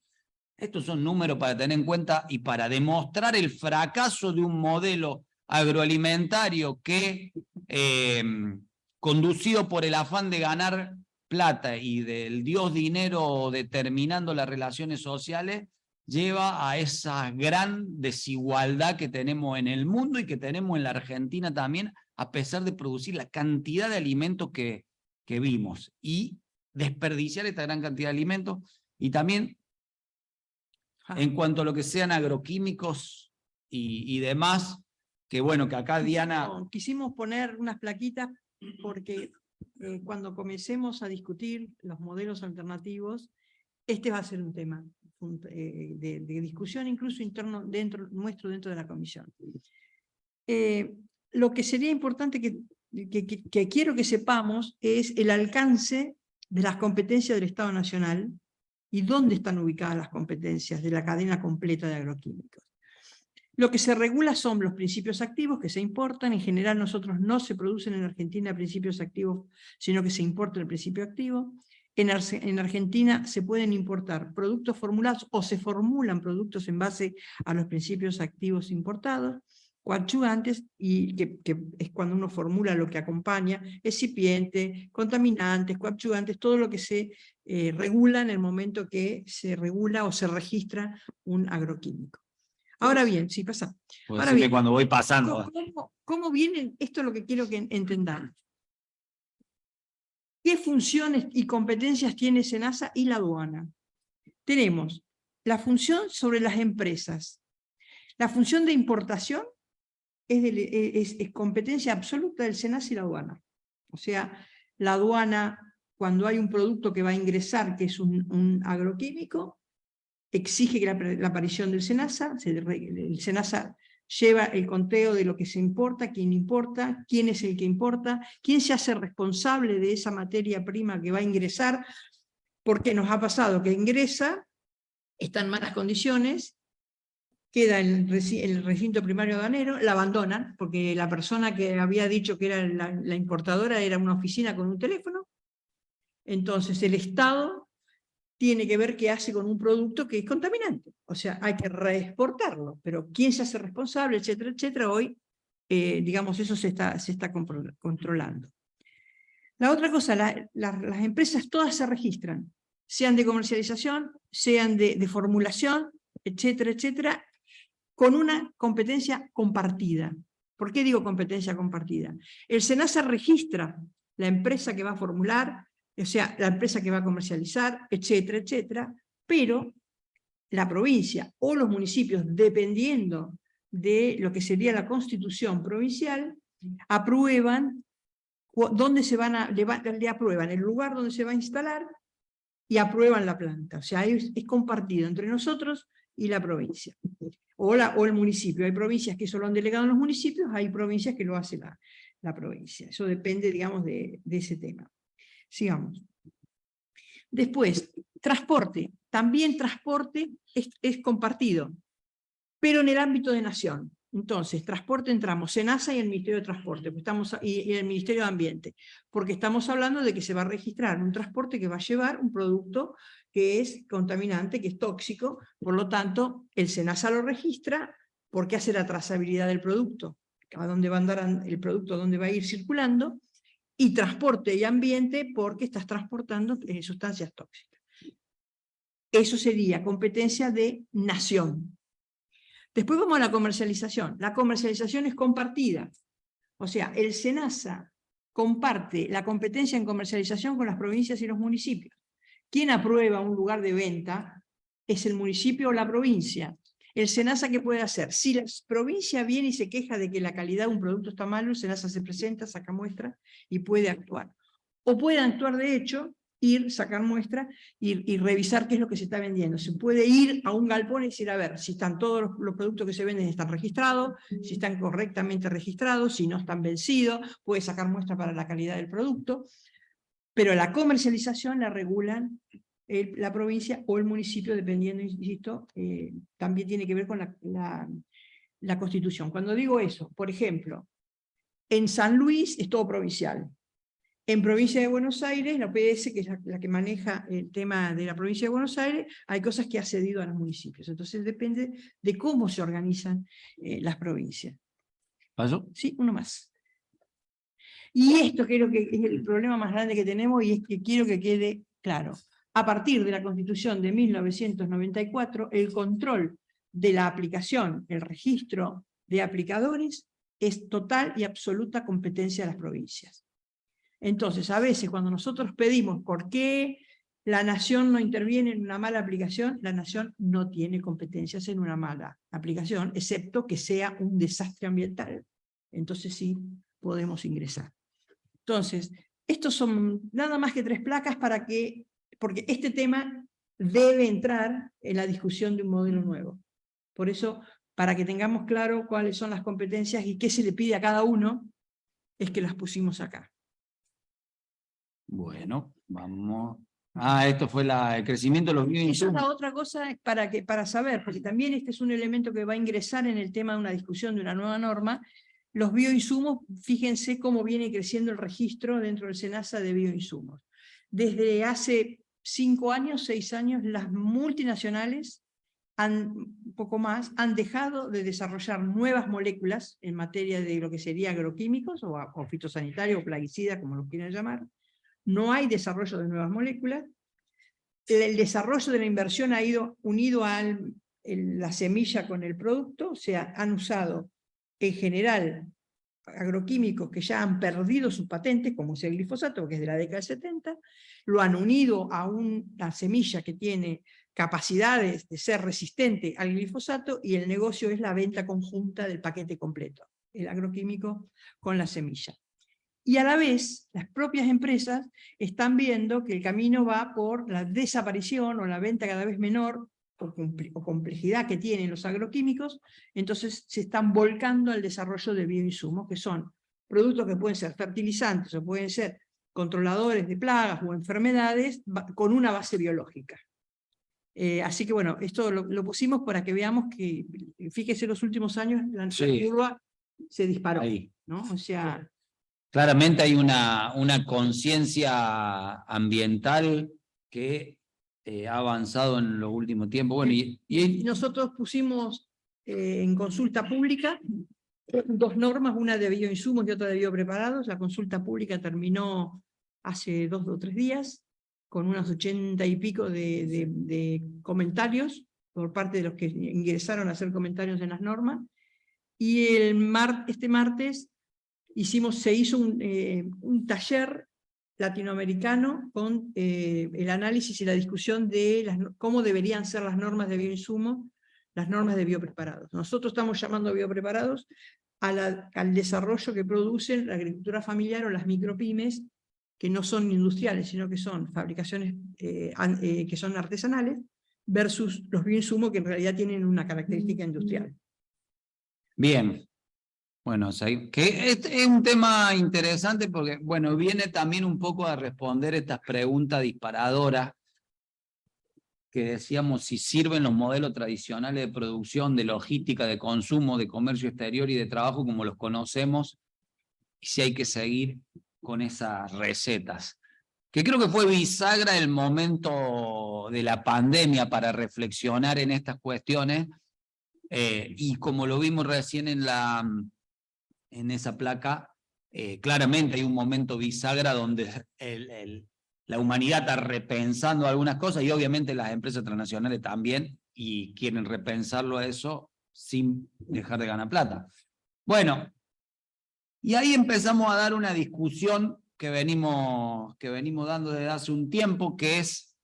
Estos son números para tener en cuenta y para demostrar el fracaso de un modelo agroalimentario que, conducido por el afán de ganar plata y del Dios dinero determinando las relaciones sociales, lleva a esa gran desigualdad que tenemos en el mundo y que tenemos en la Argentina también, a pesar de producir la cantidad de alimentos que vimos y desperdiciar esta gran cantidad de alimentos. Y también en cuanto a lo que sean agroquímicos y demás, que bueno, que acá Diana... Quisimos poner unas plaquitas porque cuando comencemos a discutir los modelos alternativos, este va a ser un tema de discusión incluso interno dentro de la comisión. Lo que sería importante que quiero que sepamos es el alcance de las competencias del Estado Nacional y dónde están ubicadas las competencias de la cadena completa de agroquímicos. Lo que se regula son los principios activos que se importan. En general nosotros no se producen en Argentina principios activos, sino que se importa el principio activo. En Argentina se pueden importar productos formulados o se formulan productos en base a los principios activos importados, coadyuvantes, y que es cuando uno formula lo que acompaña, excipientes, contaminantes, coadyuvantes, todo lo que se regula en el momento que se regula o se registra un agroquímico. Ahora bien, sí, pasa. Ahora bien, cuando voy pasando. ¿Cómo viene? Esto es lo que quiero que entendamos. ¿Qué funciones y competencias tiene SENASA y la aduana? Tenemos la función sobre las empresas. La función de importación es competencia absoluta del SENASA y la aduana. O sea, la aduana, cuando hay un producto que va a ingresar, que es un agroquímico, exige que la aparición del SENASA, el SENASA lleva el conteo de lo que se importa, quién es el que importa, quién se hace responsable de esa materia prima que va a ingresar, porque nos ha pasado que ingresa, está en malas condiciones, queda en el recinto primario aduanero, la abandonan, porque la persona que había dicho que era la importadora era una oficina con un teléfono, Entonces el Estado tiene que ver qué hace con un producto que es contaminante. O sea, hay que reexportarlo, pero ¿quién se hace responsable, etcétera, etcétera? Hoy, digamos, eso se está controlando. La otra cosa, las empresas todas se registran, sean de comercialización, sean de formulación, etcétera, etcétera, con una competencia compartida. ¿Por qué digo competencia compartida? El SENASA registra la empresa que va a formular, o sea, la empresa que va a comercializar, etcétera, etcétera, pero la provincia o los municipios, dependiendo de lo que sería la constitución provincial, aprueban dónde se le aprueban el lugar donde se va a instalar y aprueban la planta. O sea, es compartido entre nosotros y la provincia. O el municipio. Hay provincias que eso lo han delegado en los municipios, hay provincias que lo hace la provincia. Eso depende, digamos, de ese tema. Sigamos. Después, transporte. También transporte es compartido, pero en el ámbito de nación. Entonces, transporte entramos SENASA y el Ministerio de Transporte, pues y el Ministerio de Ambiente, porque estamos hablando de que se va a registrar un transporte que va a llevar un producto que es contaminante, que es tóxico, por lo tanto, el SENASA lo registra porque hace la trazabilidad del producto, a dónde va a andar el producto, a dónde va a ir circulando, y transporte y ambiente porque estás transportando sustancias tóxicas. Eso sería competencia de nación. Después vamos a la comercialización. La comercialización es compartida. O sea, el SENASA comparte la competencia en comercialización con las provincias y los municipios. ¿Quién aprueba un lugar de venta? Es el municipio o la provincia. ¿El SENASA qué puede hacer? Si la provincia viene y se queja de que la calidad de un producto está mal, el SENASA se presenta, saca muestra y puede actuar. O puede actuar de hecho, ir, sacar muestra y revisar qué es lo que se está vendiendo. Se puede ir a un galpón y decir, a ver, si están todos los productos que se venden están registrados, si están correctamente registrados, si no están vencidos, puede sacar muestra para la calidad del producto, pero la comercialización la regulan la provincia o el municipio, dependiendo, insisto, también tiene que ver con la Constitución. Cuando digo eso, por ejemplo, en San Luis es todo provincial. En provincia de Buenos Aires, la OPS, que es la que maneja el tema de la provincia de Buenos Aires, hay cosas que ha cedido a los municipios. Entonces depende de cómo se organizan las provincias. ¿Paso? Sí, uno más. Y esto creo que es el problema más grande que tenemos y es que quiero que quede claro. A partir de la Constitución de 1994, el control de la aplicación, el registro de aplicadores, es total y absoluta competencia de las provincias. Entonces, a veces cuando nosotros pedimos por qué la nación no interviene en una mala aplicación, la nación no tiene competencias en una mala aplicación, excepto que sea un desastre ambiental. Entonces sí podemos ingresar. Entonces, estos son nada más que 3 placas porque este tema debe entrar en la discusión de un modelo nuevo. Por eso, para que tengamos claro cuáles son las competencias y qué se le pide a cada uno, es que las pusimos acá. Bueno, vamos. Esto fue el crecimiento de los Esa es bioinsumos. la otra cosa para saber, porque también este es un elemento que va a ingresar en el tema de una discusión de una nueva norma. Los bioinsumos, fíjense cómo viene creciendo el registro dentro del SENASA de bioinsumos. Desde hace 5 años, 6 años, las multinacionales, un poco más, han dejado de desarrollar nuevas moléculas en materia de lo que sería agroquímicos o fitosanitario o plaguicida, como lo quieran llamar. No hay desarrollo de nuevas moléculas. El desarrollo de la inversión ha ido unido a la semilla con el producto, o sea, han usado en general agroquímicos que ya han perdido sus patentes, como es el glifosato, que es de la década del 70, lo han unido a una semilla que tiene capacidades de ser resistente al glifosato, y el negocio es la venta conjunta del paquete completo, el agroquímico con la semilla. Y a la vez, las propias empresas están viendo que el camino va por la desaparición o la venta cada vez menor o complejidad que tienen los agroquímicos, entonces se están volcando al desarrollo de bioinsumos, que son productos que pueden ser fertilizantes o pueden ser controladores de plagas o enfermedades con una base biológica. Así que bueno, esto lo pusimos para que veamos que, fíjese, los últimos años la curva se disparó, Ahí. ¿no? O sea, Claramente hay una conciencia ambiental que ha avanzado en los últimos tiempos. Bueno, Y nosotros pusimos en consulta pública 2 normas, una de bioinsumos y otra de biopreparados. La consulta pública terminó hace 2 o 3 días, con unos 80 y pico de comentarios por parte de los que ingresaron a hacer comentarios en las normas. Y este martes se hizo un taller latinoamericano con el análisis y la discusión de cómo deberían ser las normas de bioinsumo, las normas de biopreparados. Nosotros estamos llamando biopreparados al desarrollo que producen la agricultura familiar o las micropymes, que no son industriales, sino que son fabricaciones que son artesanales, versus los bioinsumos que en realidad tienen una característica industrial. bien. Bueno, que es un tema interesante porque, bueno, viene también un poco a responder estas preguntas disparadoras que decíamos si sirven los modelos tradicionales de producción, de logística, de consumo, de comercio exterior y de trabajo como los conocemos, y si hay que seguir con esas recetas. Que creo que fue bisagra el momento de la pandemia para reflexionar en estas cuestiones, y como lo vimos recién en esa placa, claramente hay un momento bisagra donde la humanidad está repensando algunas cosas y obviamente las empresas transnacionales también, y quieren repensarlo a eso sin dejar de ganar plata. Bueno, y ahí empezamos a dar una discusión que venimos dando desde hace un tiempo, que es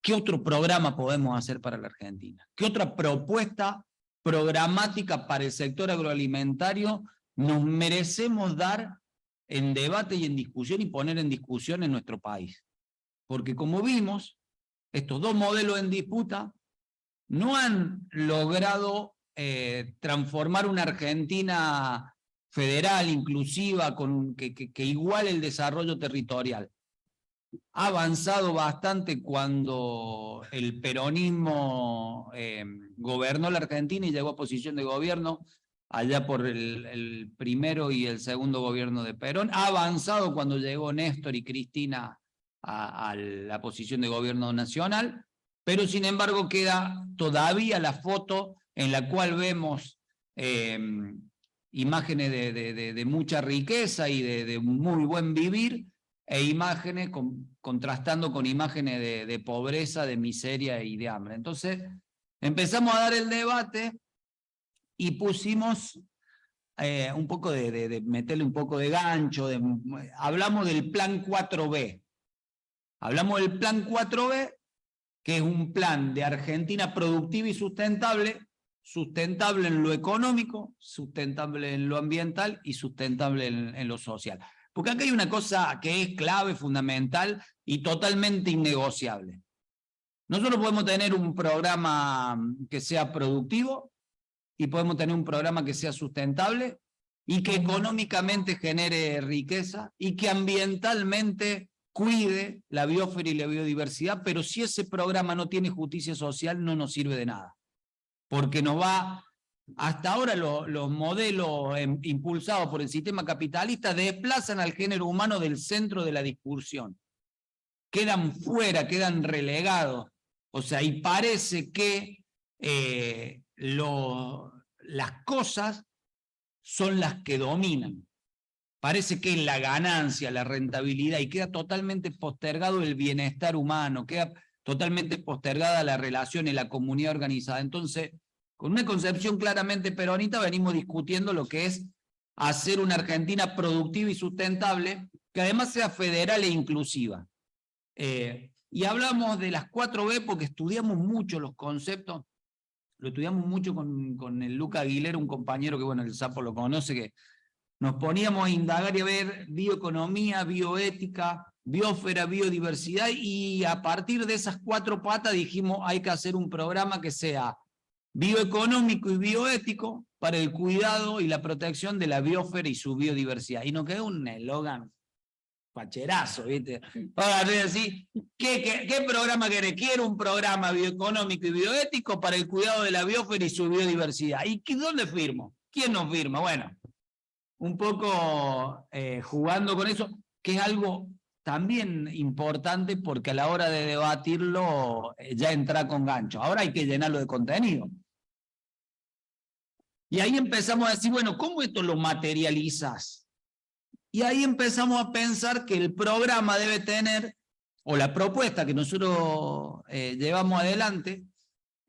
¿qué otro programa podemos hacer para la Argentina? ¿Qué otra propuesta programática para el sector agroalimentario nos merecemos dar en debate y en discusión y poner en discusión en nuestro país? Porque como vimos, estos 2 modelos en disputa no han logrado transformar una Argentina federal, inclusiva, que iguale el desarrollo territorial. Ha avanzado bastante cuando el peronismo gobernó la Argentina y llegó a posición de gobierno, allá por el primero y el segundo gobierno de Perón. Ha avanzado cuando llegó Néstor y Cristina a la posición de gobierno nacional, pero sin embargo queda todavía la foto en la cual vemos imágenes de mucha riqueza y de muy buen vivir, e imágenes contrastando con imágenes de pobreza, de miseria y de hambre. Entonces empezamos a dar el debate y pusimos un poco de meterle un poco de gancho, hablamos del plan 4B. Hablamos del plan 4B, que es un plan de Argentina productiva y sustentable en lo económico, sustentable en lo ambiental y sustentable en lo social. Porque acá hay una cosa que es clave, fundamental y totalmente innegociable. Nosotros podemos tener un programa que sea productivo y podemos tener un programa que sea sustentable y que económicamente genere riqueza y que ambientalmente cuide la biosfera y la biodiversidad, pero si ese programa no tiene justicia social no nos sirve de nada. Porque nos va... Hasta ahora los modelos impulsados por el sistema capitalista desplazan al género humano del centro de la discusión. Quedan fuera, quedan relegados. O sea, y parece que las cosas son las que dominan. Parece que es la ganancia, la rentabilidad, y queda totalmente postergado el bienestar humano, queda totalmente postergada la relación en la comunidad organizada. Entonces, con una concepción claramente peronista, venimos discutiendo lo que es hacer una Argentina productiva y sustentable, que además sea federal e inclusiva. Y hablamos de las 4B porque estudiamos mucho los conceptos, lo estudiamos mucho con el Luca Aguilera, un compañero que, bueno, el Sapo lo conoce, que nos poníamos a indagar y a ver bioeconomía, bioética, biosfera, biodiversidad, y a partir de esas 4 patas dijimos hay que hacer un programa que sea bioeconómico y bioético para el cuidado y la protección de la biosfera y su biodiversidad. Y nos quedó un eslogan pacherazo, ¿viste? Ahora, así, ¿qué programa querés? Quiero un programa bioeconómico y bioético para el cuidado de la biosfera y su biodiversidad. ¿Y dónde firmo? ¿Quién nos firma? Bueno, un poco jugando con eso, que es algo también importante porque a la hora de debatirlo ya entra con gancho. Ahora hay que llenarlo de contenido. Y ahí empezamos a decir, bueno, ¿cómo esto lo materializas? Y ahí empezamos a pensar que el programa debe tener, o la propuesta que nosotros llevamos adelante,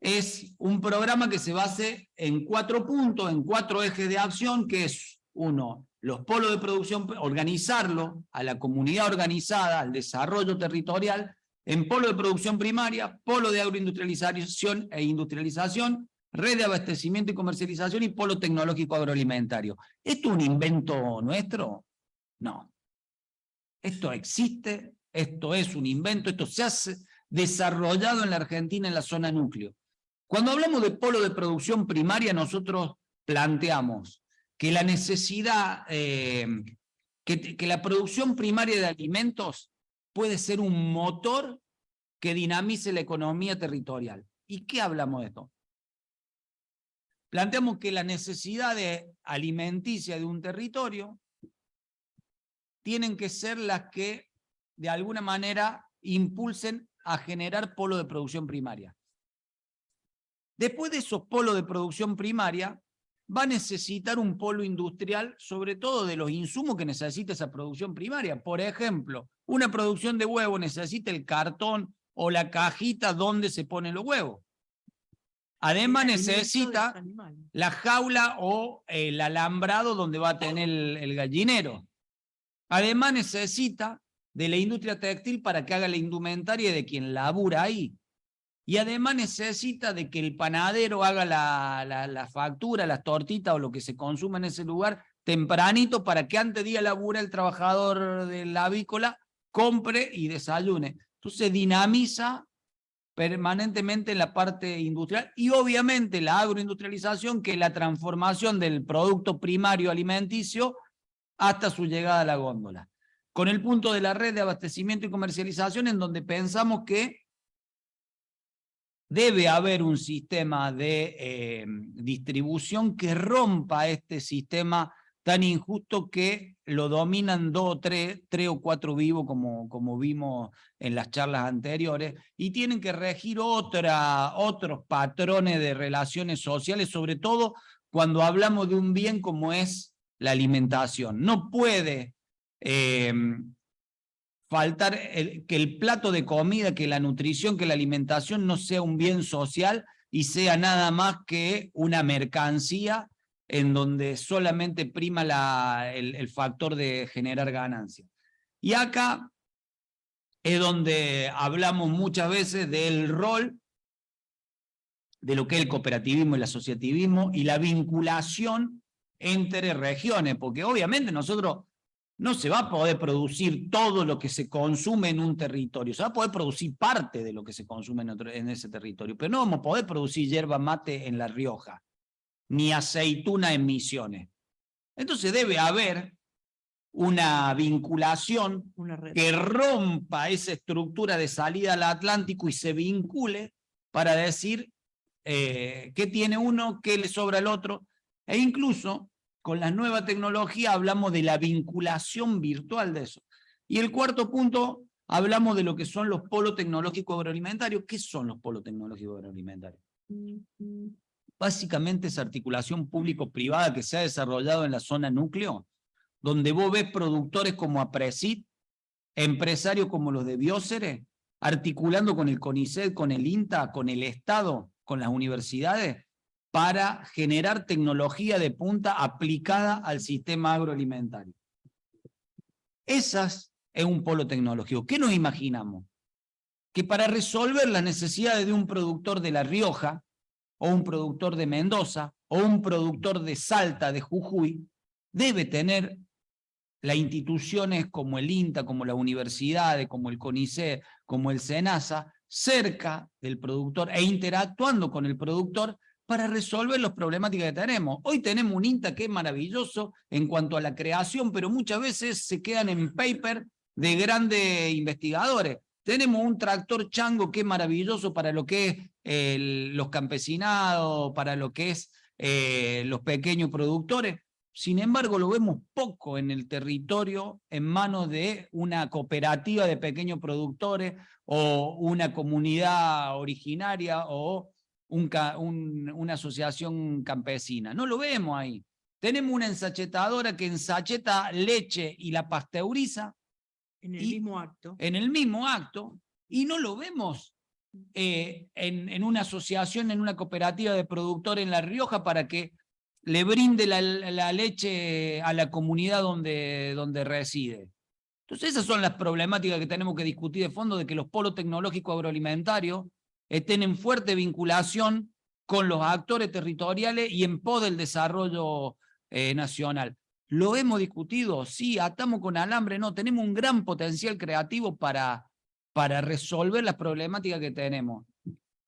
es un programa que se base en 4 puntos, en 4 ejes de acción, que es, uno, los polos de producción, organizarlo a la comunidad organizada, al desarrollo territorial, en polo de producción primaria, polo de agroindustrialización e industrialización, red de abastecimiento y comercialización y polo tecnológico agroalimentario. ¿Esto es un invento nuestro? No. Esto existe, esto es un invento, esto se ha desarrollado en la Argentina en la zona núcleo. Cuando hablamos de polo de producción primaria, nosotros planteamos que la necesidad, que la producción primaria de alimentos puede ser un motor que dinamice la economía territorial. ¿Y qué hablamos de esto? Planteamos que la necesidad alimenticia de un territorio tienen que ser las que de alguna manera impulsen a generar polo de producción primaria. Después de esos polos de producción primaria, va a necesitar un polo industrial, sobre todo de los insumos que necesita esa producción primaria. Por ejemplo, una producción de huevos necesita el cartón o la cajita donde se ponen los huevos. Además necesita la jaula o el alambrado donde va a tener el gallinero. Además necesita de la industria textil para que haga la indumentaria de quien labura ahí. Y además necesita de que el panadero haga la factura, las tortitas o lo que se consuma en ese lugar tempranito para que antes de ir a labura el trabajador del avícola compre y desayune. Entonces dinamiza permanentemente en la parte industrial y obviamente la agroindustrialización, que es la transformación del producto primario alimenticio hasta su llegada a la góndola. Con el punto de la red de abastecimiento y comercialización, en donde pensamos que debe haber un sistema de distribución que rompa este sistema tan injusto que lo dominan 2 o 3 o 4 vivos, como vimos en las charlas anteriores, y tienen que regir otros patrones de relaciones sociales, sobre todo cuando hablamos de un bien como es la alimentación. No puede faltar que el plato de comida, que la nutrición, que la alimentación no sea un bien social y sea nada más que una mercancía en donde solamente prima el factor de generar ganancia. Y acá es donde hablamos muchas veces del rol de lo que es el cooperativismo y el asociativismo y la vinculación entre regiones, porque obviamente nosotros no se va a poder producir todo lo que se consume en un territorio, se va a poder producir parte de lo que se consume en ese territorio, pero no vamos a poder producir yerba mate en La Rioja, ni aceituna en Misiones. Entonces debe haber una vinculación que rompa esa estructura de salida al Atlántico y se vincule para decir qué tiene uno, qué le sobra al otro, e incluso con la nueva tecnología hablamos de la vinculación virtual de eso. Y el cuarto punto, hablamos de lo que son los polos tecnológicos agroalimentarios. ¿Qué son los polos tecnológicos agroalimentarios? Básicamente es articulación público-privada que se ha desarrollado en la zona núcleo, donde vos ves productores como Apresit, empresarios como los de Biosere, articulando con el CONICET, con el INTA, con el Estado, con las universidades, para generar tecnología de punta aplicada al sistema agroalimentario. Esas es un polo tecnológico. ¿Qué nos imaginamos? Que para resolver las necesidades de un productor de La Rioja, o un productor de Mendoza, o un productor de Salta, de Jujuy, debe tener las instituciones como el INTA, como las universidades, como el CONICET, como el SENASA, cerca del productor e interactuando con el productor para resolver las problemáticas que tenemos. Hoy tenemos un INTA que es maravilloso en cuanto a la creación, pero muchas veces se quedan en paper de grandes investigadores. Tenemos un tractor chango que es maravilloso para lo que es los campesinados, para lo que es los pequeños productores. Sin embargo, lo vemos poco en el territorio en manos de una cooperativa de pequeños productores o una comunidad originaria o una asociación campesina. No lo vemos ahí. Tenemos una ensachetadora que ensacheta leche y la pasteuriza. En el mismo acto. En el mismo acto. Y no lo vemos en una asociación, en una cooperativa de productores en La Rioja para que le brinde la leche a la comunidad donde reside. Entonces esas son las problemáticas que tenemos que discutir de fondo, de que los polos tecnológicos agroalimentarios estén en fuerte vinculación con los actores territoriales y en pos del desarrollo nacional. ¿Lo hemos discutido? Sí, atamos con alambre, no, tenemos un gran potencial creativo para resolver las problemáticas que tenemos,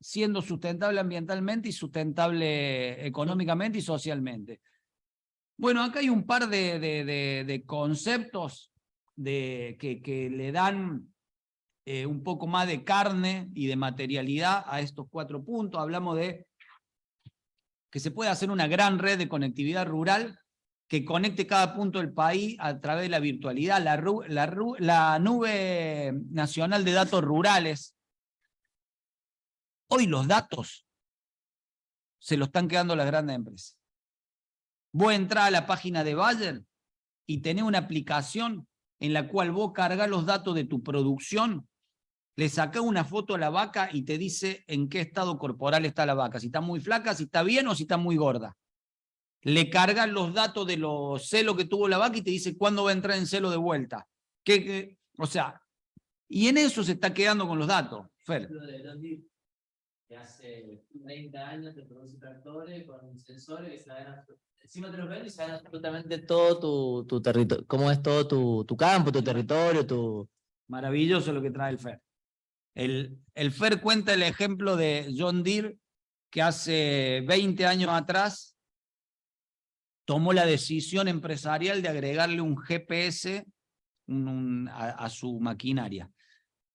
siendo sustentable ambientalmente y sustentable económicamente y socialmente. Bueno, acá hay un par de conceptos que le dan un poco más de carne y de materialidad a estos 4 puntos. Hablamos de que se puede hacer una gran red de conectividad rural que conecte cada punto del país a través de la virtualidad, la nube nacional de datos rurales. Hoy los datos se los están quedando las grandes empresas. Vos entrás a la página de Bayer y tenés una aplicación en la cual vos cargás los datos de tu producción, le sacás una foto a la vaca y te dice en qué estado corporal está la vaca, si está muy flaca, si está bien o si está muy gorda. Le cargas los datos de los celos que tuvo la vaca y te dice cuándo va a entrar en celo de vuelta. O sea, y en eso se está quedando con los datos, Fer. Que hace 30 años te produce tractores con sensores que saben encima te los ven y saben absolutamente todo tu territorio, cómo es todo tu campo, tu territorio, tu... Maravilloso lo que trae el Fer. El Fer cuenta el ejemplo de John Deere, que hace 20 años atrás tomó la decisión empresarial de agregarle un GPS a su maquinaria.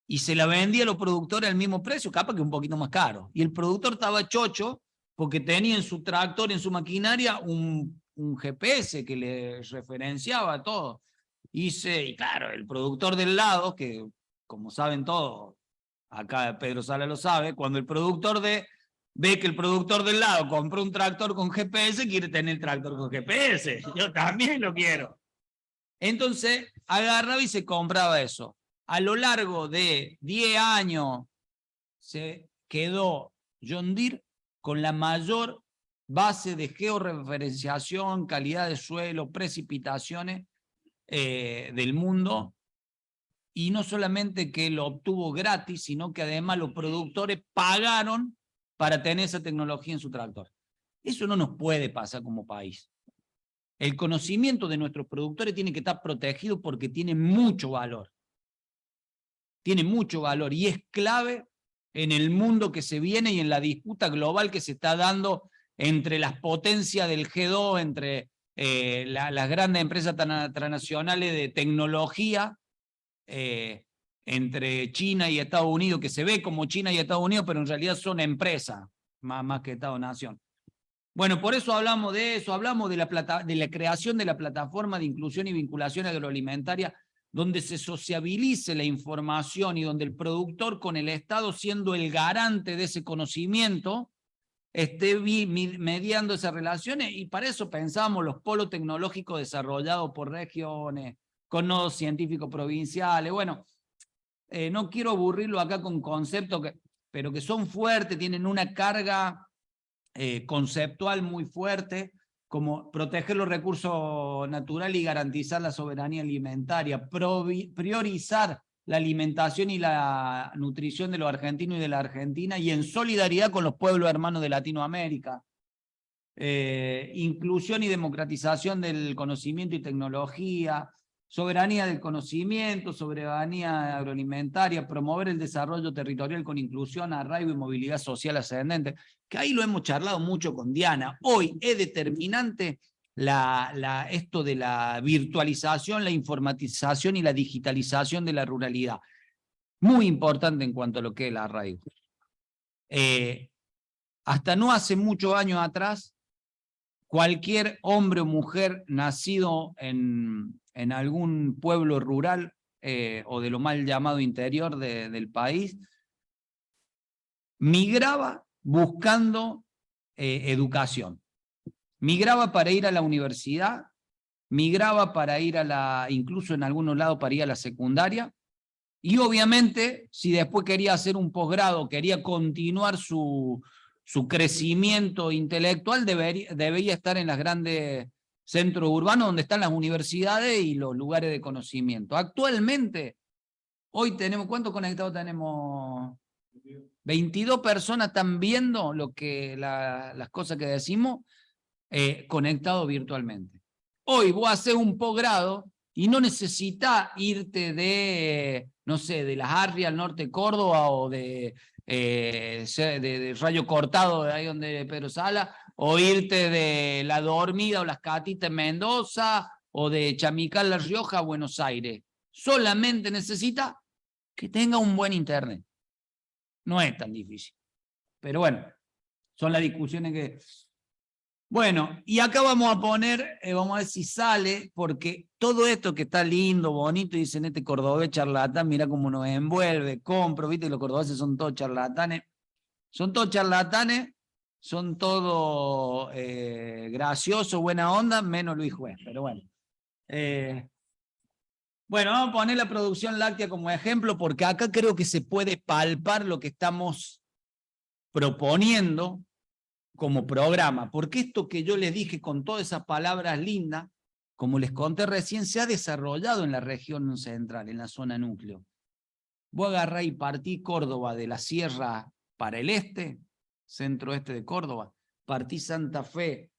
Y se la vendía a los productores al mismo precio, capaz que un poquito más caro. Y el productor estaba chocho porque tenía en su tractor, en su maquinaria, un GPS que le referenciaba todo. Y claro, el productor del lado, que como saben todos, acá Pedro Sala lo sabe, cuando el productor ve que el productor del lado compró un tractor con GPS, quiere tener el tractor con GPS. Yo también lo quiero. Entonces agarraba y se compraba eso. A lo largo de 10 años se quedó John Deere con la mayor base de georreferenciación, calidad de suelo, precipitaciones del mundo, y no solamente que lo obtuvo gratis, sino que además los productores pagaron para tener esa tecnología en su tractor. Eso no nos puede pasar como país. El conocimiento de nuestros productores tiene que estar protegido porque tiene mucho valor. Tiene mucho valor y es clave en el mundo que se viene y en la disputa global que se está dando entre las potencias del G2, entre las grandes empresas transnacionales de tecnología, entre China y Estados Unidos, que se ve como China y Estados Unidos, pero en realidad son empresas, más que Estado-nación. Bueno, por eso hablamos de eso, hablamos de la creación de la plataforma de inclusión y vinculación agroalimentaria, donde se sociabilice la información y donde el productor con el Estado, siendo el garante de ese conocimiento, esté mediando esas relaciones, y para eso pensamos los polos tecnológicos desarrollados por regiones, con nodos científicos provinciales. Bueno, no quiero aburrirlo acá con conceptos, pero que son fuertes, tienen una carga conceptual muy fuerte, como proteger los recursos naturales y garantizar la soberanía alimentaria, priorizar la alimentación y la nutrición de los argentinos y de la Argentina, y en solidaridad con los pueblos hermanos de Latinoamérica. Inclusión y democratización del conocimiento y tecnología, soberanía del conocimiento, soberanía agroalimentaria, promover el desarrollo territorial con inclusión, arraigo y movilidad social ascendente, que ahí lo hemos charlado mucho con Diana. Hoy es determinante esto de la virtualización, la informatización y la digitalización de la ruralidad. Muy importante en cuanto a lo que es el arraigo. Hasta no hace muchos años atrás, cualquier hombre o mujer nacido en algún pueblo rural o de lo mal llamado interior del país, migraba buscando educación. Migraba para ir a la universidad, migraba para ir incluso en algunos lados para ir a la secundaria, y obviamente si después quería hacer un posgrado, quería continuar su crecimiento intelectual, debía estar en los grandes centros urbanos donde están las universidades y los lugares de conocimiento. Actualmente, hoy tenemos, ¿cuántos conectados tenemos? 22 personas están viendo las cosas que decimos conectados virtualmente. Hoy vos haces un posgrado y no necesitas irte de, no sé, de Las Arrias al norte de Córdoba o de Rayo Cortado, de ahí donde Pedro Sala, o irte de La Dormida o Las Catitas en Mendoza, o de Chamical, La Rioja, a Buenos Aires. Solamente necesita que tenga un buen internet. No es tan difícil. Pero bueno, son las discusiones que... Bueno, y acá vamos a poner, vamos a ver si sale, porque todo esto que está lindo, bonito, dicen este cordobés charlatán, mira cómo nos envuelve, compro, viste, los cordobeses son todos charlatanes, son todos graciosos, buena onda, menos Luis Juez, pero bueno. Bueno, vamos a poner la producción láctea como ejemplo, porque acá creo que se puede palpar lo que estamos proponiendo como programa, porque esto que yo les dije con todas esas palabras lindas, como les conté recién, se ha desarrollado en la región central, en la zona núcleo. Vos agarrás y partí Córdoba de la sierra para el este, centro-este de Córdoba, partí Santa Fe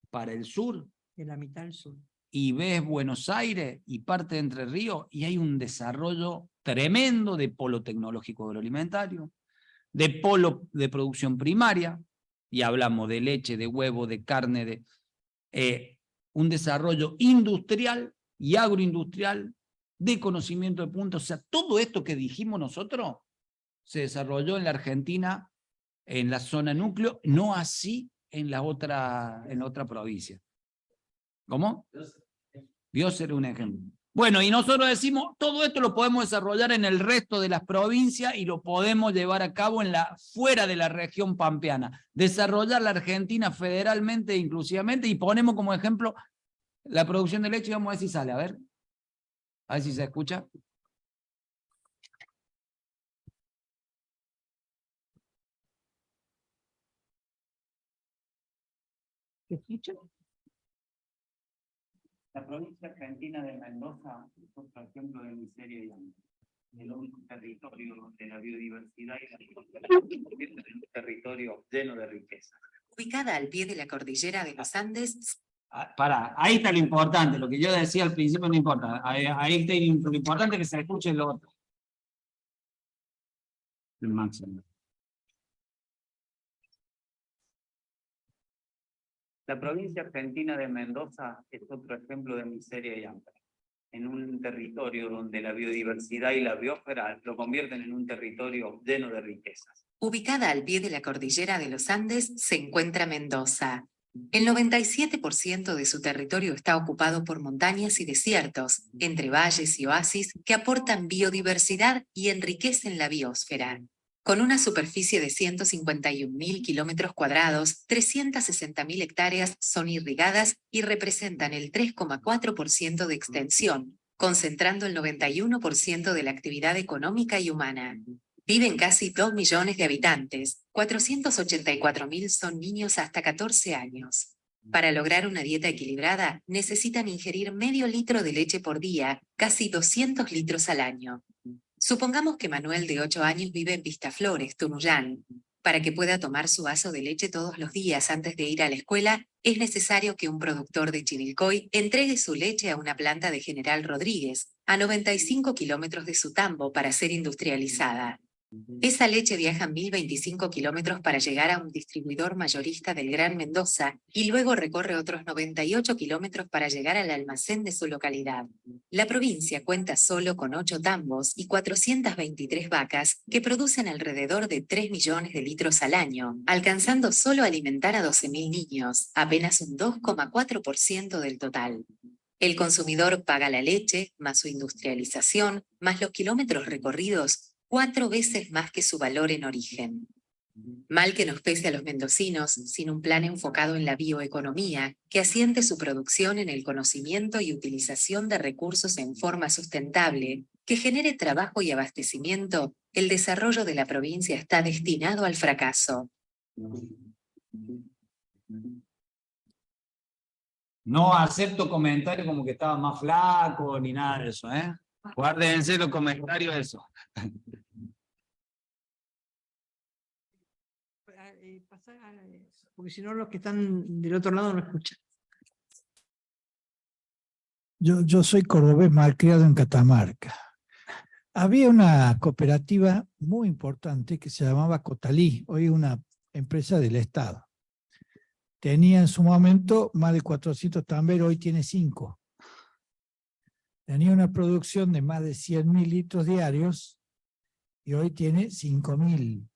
para el sur, De la mitad del sur. y ves Buenos Aires y parte de Entre Ríos, y hay un desarrollo tremendo de polo tecnológico agroalimentario, de polo de producción primaria, y hablamos de leche, de huevo, de carne, de un desarrollo industrial y agroindustrial, de conocimiento de punta. O sea, todo esto que dijimos nosotros se desarrolló en la Argentina, en la zona núcleo, no así en la otra provincia. ¿Cómo? Bioser es un ejemplo. Bueno, y nosotros decimos, todo esto lo podemos desarrollar en el resto de las provincias y lo podemos llevar a cabo fuera de la región pampeana. Desarrollar la Argentina federalmente e inclusivamente, y ponemos como ejemplo la producción de leche y vamos a ver si sale, a ver si se escucha. ¿Se escucha? La provincia argentina de Mendoza es otro ejemplo de miseria y hambre. El único territorio donde la biodiversidad y la se convierten en un territorio lleno de riqueza. Ubicada al pie de la cordillera de los Andes. Pará, ahí está lo importante, lo que yo decía al principio no importa, ahí está lo importante es que se escuche lo otro. El máximo. La provincia argentina de Mendoza es otro ejemplo de miseria y hambre. En un territorio donde la biodiversidad y la biosfera lo convierten en un territorio lleno de riquezas. Ubicada al pie de la cordillera de los Andes se encuentra Mendoza. El 97% de su territorio está ocupado por montañas y desiertos, entre valles y oasis que aportan biodiversidad y enriquecen la biosfera. Con una superficie de 151.000 kilómetros cuadrados, 360.000 hectáreas son irrigadas y representan el 3,4% de extensión, concentrando el 91% de la actividad económica y humana. Viven casi 2 millones de habitantes, 484.000 son niños hasta 14 años. Para lograr una dieta equilibrada, necesitan ingerir medio litro de leche por día, casi 200 litros al año. Supongamos que Manuel, de 8 años, vive en Vistaflores, Tunuyán. Para que pueda tomar su vaso de leche todos los días antes de ir a la escuela, es necesario que un productor de Chivilcoy entregue su leche a una planta de General Rodríguez, a 95 kilómetros de Sutambo, para ser industrializada. Esa leche viaja 1025 kilómetros para llegar a un distribuidor mayorista del Gran Mendoza y luego recorre otros 98 kilómetros para llegar al almacén de su localidad. La provincia cuenta solo con 8 tambos y 423 vacas que producen alrededor de 3 millones de litros al año, alcanzando solo a alimentar a 12.000 niños, apenas un 2,4% del total. El consumidor paga la leche, más su industrialización, más los kilómetros recorridos, 4 veces más que su valor en origen. Mal que nos pese a los mendocinos, sin un plan enfocado en la bioeconomía, que asiente su producción en el conocimiento y utilización de recursos en forma sustentable, que genere trabajo y abastecimiento, el desarrollo de la provincia está destinado al fracaso. No acepto comentarios como que estaba más flaco ni nada de eso, ¿eh? Guárdense los comentarios de eso. Porque si no los que están del otro lado no escuchan. Yo soy cordobés malcriado en Catamarca. Había una cooperativa muy importante que se llamaba Cotalí, hoy una empresa del Estado. Tenía en su momento más de 400 tamberos, hoy tiene 5. Tenía una producción de más de 100.000 litros diarios y hoy tiene 5.000.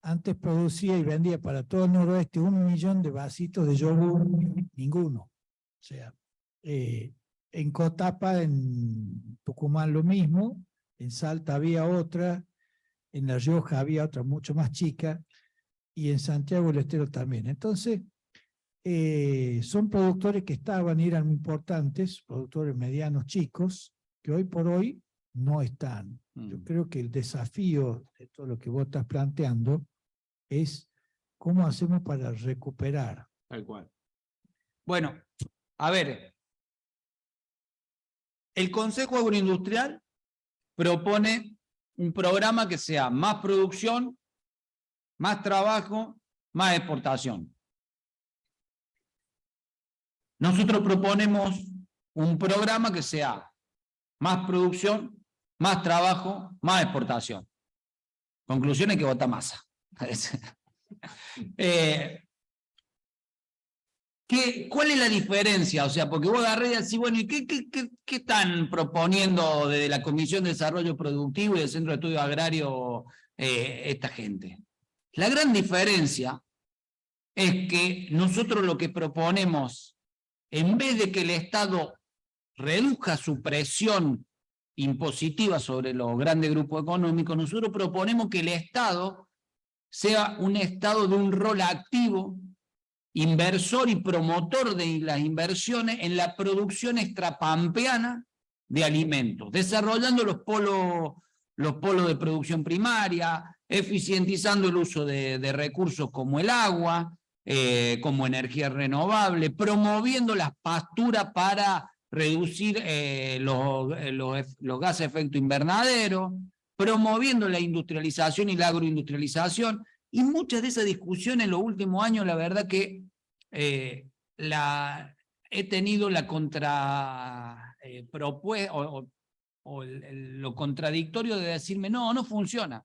Antes producía y vendía para todo el noroeste 1 millón de vasitos de yogur, ninguno. O sea, en Cotapa, en Tucumán lo mismo, en Salta había otra, en La Rioja había otra mucho más chica, y en Santiago del Estero también. Entonces, son productores que estaban y eran importantes, productores medianos chicos, que hoy por hoy no están. Yo creo que el desafío de todo lo que vos estás planteando es cómo hacemos para recuperar. Tal cual. Bueno, a ver, el Consejo Agroindustrial propone un programa que sea más producción, más trabajo, más exportación. Nosotros proponemos un programa que sea más producción, más trabajo, más exportación. Conclusión es que vota Massa. ¿Cuál es la diferencia? O sea, porque vos agarré y decís, bueno, ¿y qué están proponiendo desde la Comisión de Desarrollo Productivo y del Centro de Estudio Agrario esta gente? La gran diferencia es que nosotros lo que proponemos, en vez de que el Estado reduzca su presión impositiva sobre los grandes grupos económicos, nosotros proponemos que el Estado sea un Estado de un rol activo, inversor y promotor de las inversiones en la producción extrapampeana de alimentos, desarrollando los polos de producción primaria, eficientizando el uso de recursos como el agua, como energía renovable, promoviendo las pasturas para reducir los gases de efecto invernadero, promoviendo la industrialización y la agroindustrialización. Y muchas de esas discusiones en los últimos años, la verdad que he tenido la contrapropuesta lo contradictorio de decirme, no funciona.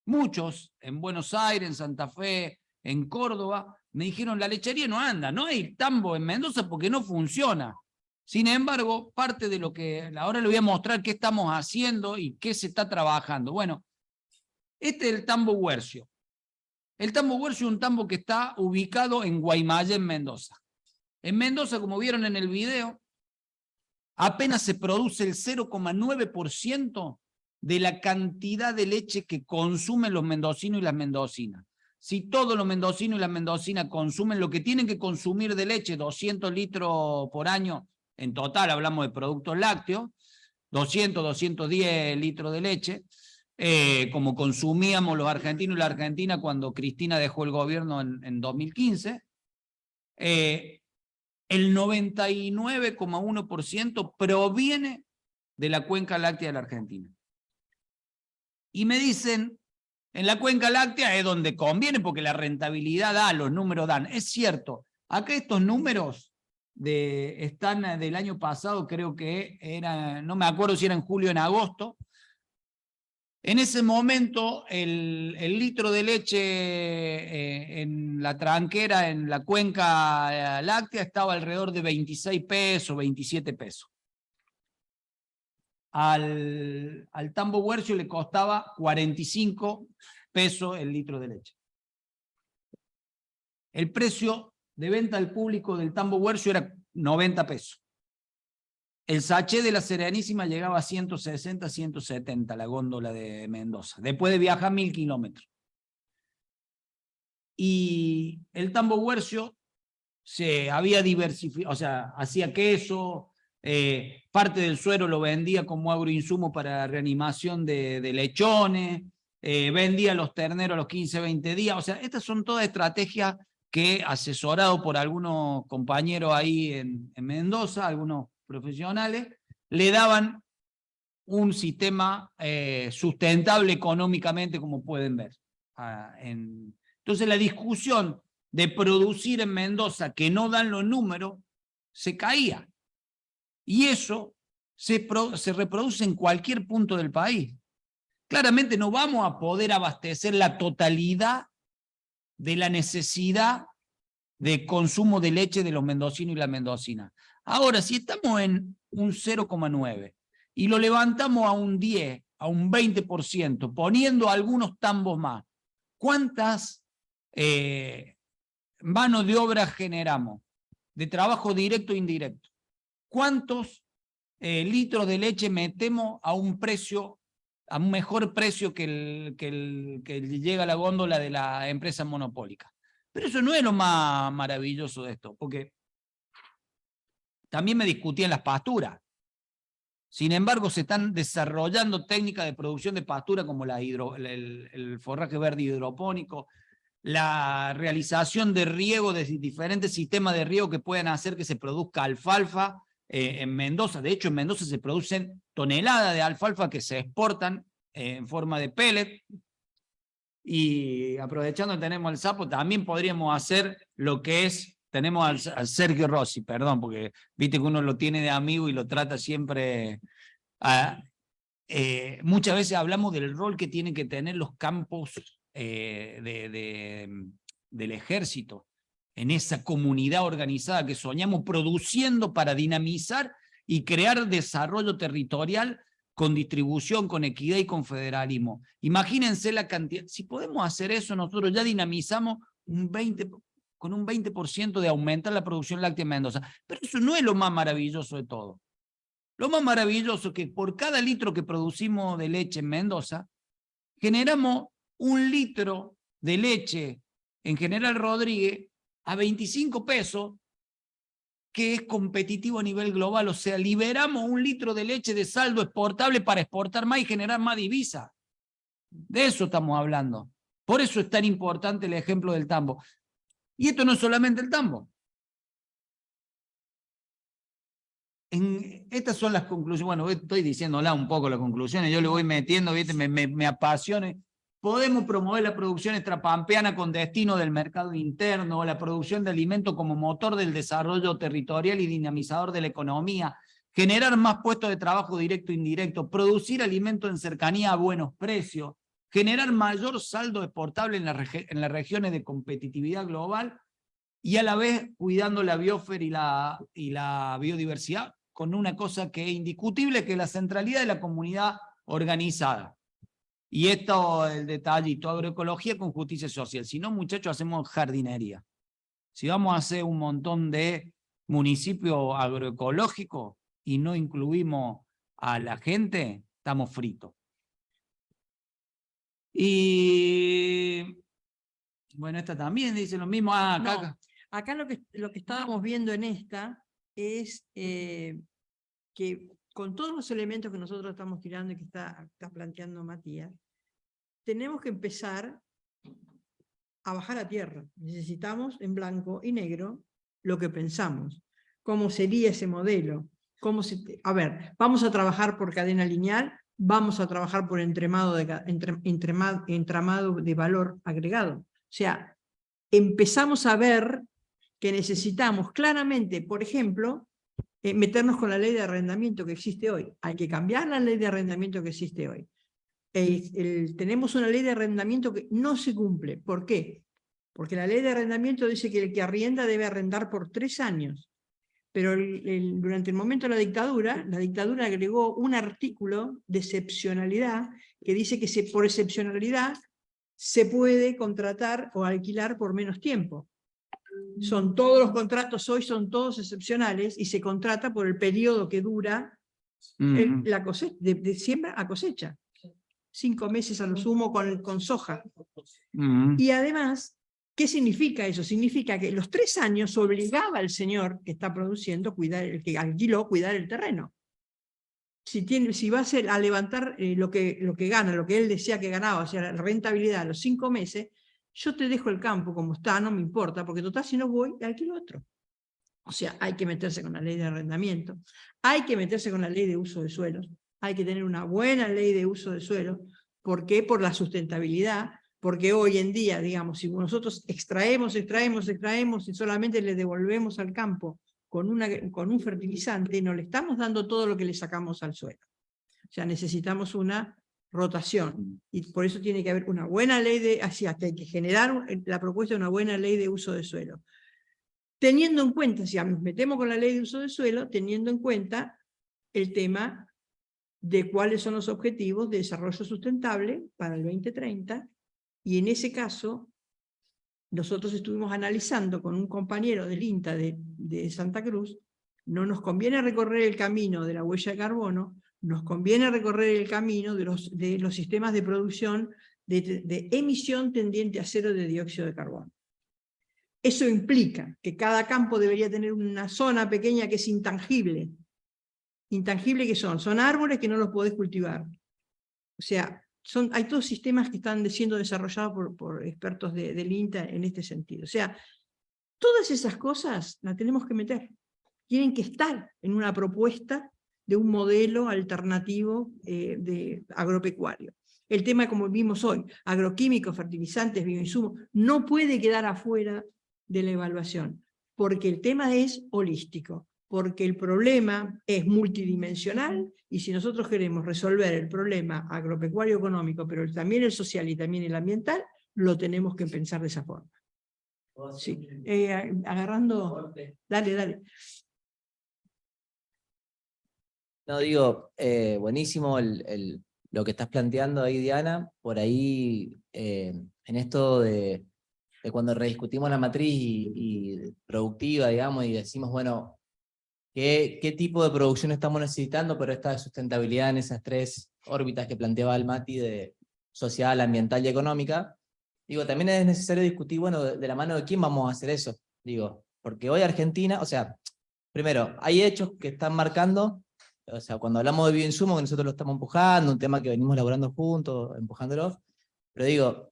Muchos en Buenos Aires, en Santa Fe, en Córdoba, me dijeron, la lechería no anda, no hay tambo en Mendoza porque no funciona. Sin embargo, parte de lo que ahora le voy a mostrar qué estamos haciendo y qué se está trabajando. Bueno, este es el tambo Huercio. El tambo Huercio es un tambo que está ubicado en Guaymallé, en Mendoza. En Mendoza, como vieron en el video, apenas se produce el 0,9% de la cantidad de leche que consumen los mendocinos y las mendocinas. Si todos los mendocinos y las mendocinas consumen lo que tienen que consumir de leche, 200 litros por año, en total hablamos de productos lácteos, 200, 210 litros de leche, como consumíamos los argentinos y la Argentina cuando Cristina dejó el gobierno en 2015, el 99,1% proviene de la cuenca láctea de la Argentina. Y me dicen, en la cuenca láctea es donde conviene porque la rentabilidad da, los números dan. Es cierto, acá estos números están del año pasado, creo que era, no me acuerdo si era en julio o en agosto. En ese momento, el litro de leche en la tranquera, en la cuenca láctea, estaba alrededor de 26 pesos, 27 pesos. Al tambo huercio le costaba 45 pesos el litro de leche. El precio de venta al público del tambo huercio era 90 pesos. El sachet de la Serenísima llegaba a 160, 170, la góndola de Mendoza, después de viajar 1000 kilómetros. Y el tambo huercio se había diversificado, o sea, hacía queso, parte del suero lo vendía como agroinsumo para reanimación de lechones, vendía los terneros a los 15, 20 días. O sea, estas son todas estrategias que, asesorado por algunos compañeros ahí en Mendoza, algunos profesionales, le daban un sistema sustentable económicamente, como pueden ver. Entonces la discusión de producir en Mendoza que no dan los números, se caía. Y eso se reproduce en cualquier punto del país. Claramente no vamos a poder abastecer la totalidad de la necesidad de consumo de leche de los mendocinos y la mendocina. Ahora, si estamos en un 0,9 y lo levantamos a un 10, a un 20%, poniendo algunos tambos más, ¿cuántas manos de obra generamos? De trabajo directo e indirecto. ¿Cuántos litros de leche metemos a un precio, a un mejor precio que llega a la góndola de la empresa monopólica? Pero eso no es lo más maravilloso de esto, porque también me discutían las pasturas. Sin embargo, se están desarrollando técnicas de producción de pastura como el forraje verde hidropónico, la realización de riego de diferentes sistemas de riego que puedan hacer que se produzca alfalfa en Mendoza. De hecho, en Mendoza se producen toneladas de alfalfa que se exportan en forma de pellet. Y aprovechando que tenemos el sapo, también podríamos hacer lo que es, tenemos al Sergio Rossi, perdón, porque viste que uno lo tiene de amigo y lo trata siempre. Muchas veces hablamos del rol que tienen que tener los campos del ejército, en esa comunidad organizada que soñamos, produciendo para dinamizar y crear desarrollo territorial con distribución, con equidad y con federalismo. Imagínense la cantidad. Si podemos hacer eso, nosotros ya dinamizamos con un 20% de aumentar la producción láctea en Mendoza. Pero eso no es lo más maravilloso de todo. Lo más maravilloso es que por cada litro que producimos de leche en Mendoza, generamos 1 litro de leche en General Rodríguez a 25 pesos, que es competitivo a nivel global. O sea, liberamos 1 litro de leche de saldo exportable para exportar más y generar más divisa. De eso estamos hablando. Por eso es tan importante el ejemplo del tambo. Y esto no es solamente el tambo. Estas son las conclusiones. Bueno, estoy diciéndola un poco las conclusiones, yo le voy metiendo, ¿viste? Me apasiona. Podemos promover la producción extrapampeana con destino del mercado interno, la producción de alimentos como motor del desarrollo territorial y dinamizador de la economía, generar más puestos de trabajo directo e indirecto, producir alimentos en cercanía a buenos precios, generar mayor saldo exportable en las regiones de competitividad global y a la vez cuidando la biosfera y la biodiversidad, con una cosa que es indiscutible, que es la centralidad de la comunidad organizada. Y esto, el detallito, agroecología con justicia social. Si no, muchachos, hacemos jardinería. Si vamos a hacer un montón de municipios agroecológicos y no incluimos a la gente, estamos fritos. Y bueno, esta también dice lo mismo. Ah, acá. No, acá lo que estábamos viendo en esta es que con todos los elementos que nosotros estamos tirando y que está planteando Matías, tenemos que empezar a bajar a tierra. Necesitamos en blanco y negro lo que pensamos. ¿Cómo sería ese modelo? A ver, vamos a trabajar por cadena lineal, vamos a trabajar por entramado de valor agregado. O sea, empezamos a ver que necesitamos claramente, por ejemplo, meternos con la ley de arrendamiento que existe hoy. Hay que cambiar la ley de arrendamiento que existe hoy. tenemos una ley de arrendamiento que no se cumple. ¿Por qué? Porque la ley de arrendamiento dice que el que arrienda debe arrendar por 3 años. Pero durante el momento de la dictadura agregó un artículo de excepcionalidad que dice que por excepcionalidad se puede contratar o alquilar por menos tiempo. Todos los contratos hoy son todos excepcionales y se contrata por el periodo que dura la cosecha, de siembra a cosecha. 5 meses a lo sumo con soja. Y además, ¿qué significa eso? Significa que los 3 años obligaba al señor que está produciendo, el que alquiló, cuidar el terreno. Si va a levantar lo que gana, lo que él decía que ganaba, o sea, la rentabilidad a los 5 meses, yo te dejo el campo como está, no me importa, porque total si no voy, alquilo otro. O sea, hay que meterse con la ley de arrendamiento, hay que meterse con la ley de uso de suelos, hay que tener una buena ley de uso de suelos. ¿Por qué? Por la sustentabilidad, porque hoy en día, digamos, si nosotros extraemos y solamente le devolvemos al campo con un fertilizante, no le estamos dando todo lo que le sacamos al suelo. O sea, necesitamos una rotación, y por eso tiene que haber una buena ley que hay que generar la propuesta de una buena ley de uso de suelo. Teniendo en cuenta, si nos metemos con la ley de uso de suelo, teniendo en cuenta el tema de cuáles son los objetivos de desarrollo sustentable para el 2030, y en ese caso, nosotros estuvimos analizando con un compañero del INTA de Santa Cruz, no nos conviene recorrer el camino de la huella de carbono, nos conviene recorrer el camino de los sistemas de producción de emisión tendiente a cero de dióxido de carbono. Eso implica que cada campo debería tener una zona pequeña que es intangible. ¿Intangible qué son? Son árboles que no los podés cultivar. O sea, hay todos sistemas que están siendo desarrollados por expertos del INTA en este sentido. O sea, todas esas cosas las tenemos que meter. Tienen que estar en una propuesta de un modelo alternativo de agropecuario. El tema, como vimos hoy, agroquímicos, fertilizantes, bioinsumos, no puede quedar afuera de la evaluación, porque el tema es holístico, porque el problema es multidimensional, y si nosotros queremos resolver el problema agropecuario económico, pero también el social y también el ambiental, lo tenemos que pensar de esa forma. Sí. Agarrando... Dale. No, digo, buenísimo lo que estás planteando ahí, Diana. Por ahí, en esto de cuando rediscutimos la matriz y productiva, digamos, y decimos, bueno, ¿qué tipo de producción estamos necesitando? Pero esta de sustentabilidad en esas 3 órbitas que planteaba el Mati, de social, ambiental y económica. Digo, también es necesario discutir, bueno, de la mano de quién vamos a hacer eso. Digo, porque hoy Argentina, o sea, primero, hay hechos que están marcando. O sea, cuando hablamos de bioinsumos, que nosotros lo estamos empujando, un tema que venimos elaborando juntos, empujándolo, pero digo,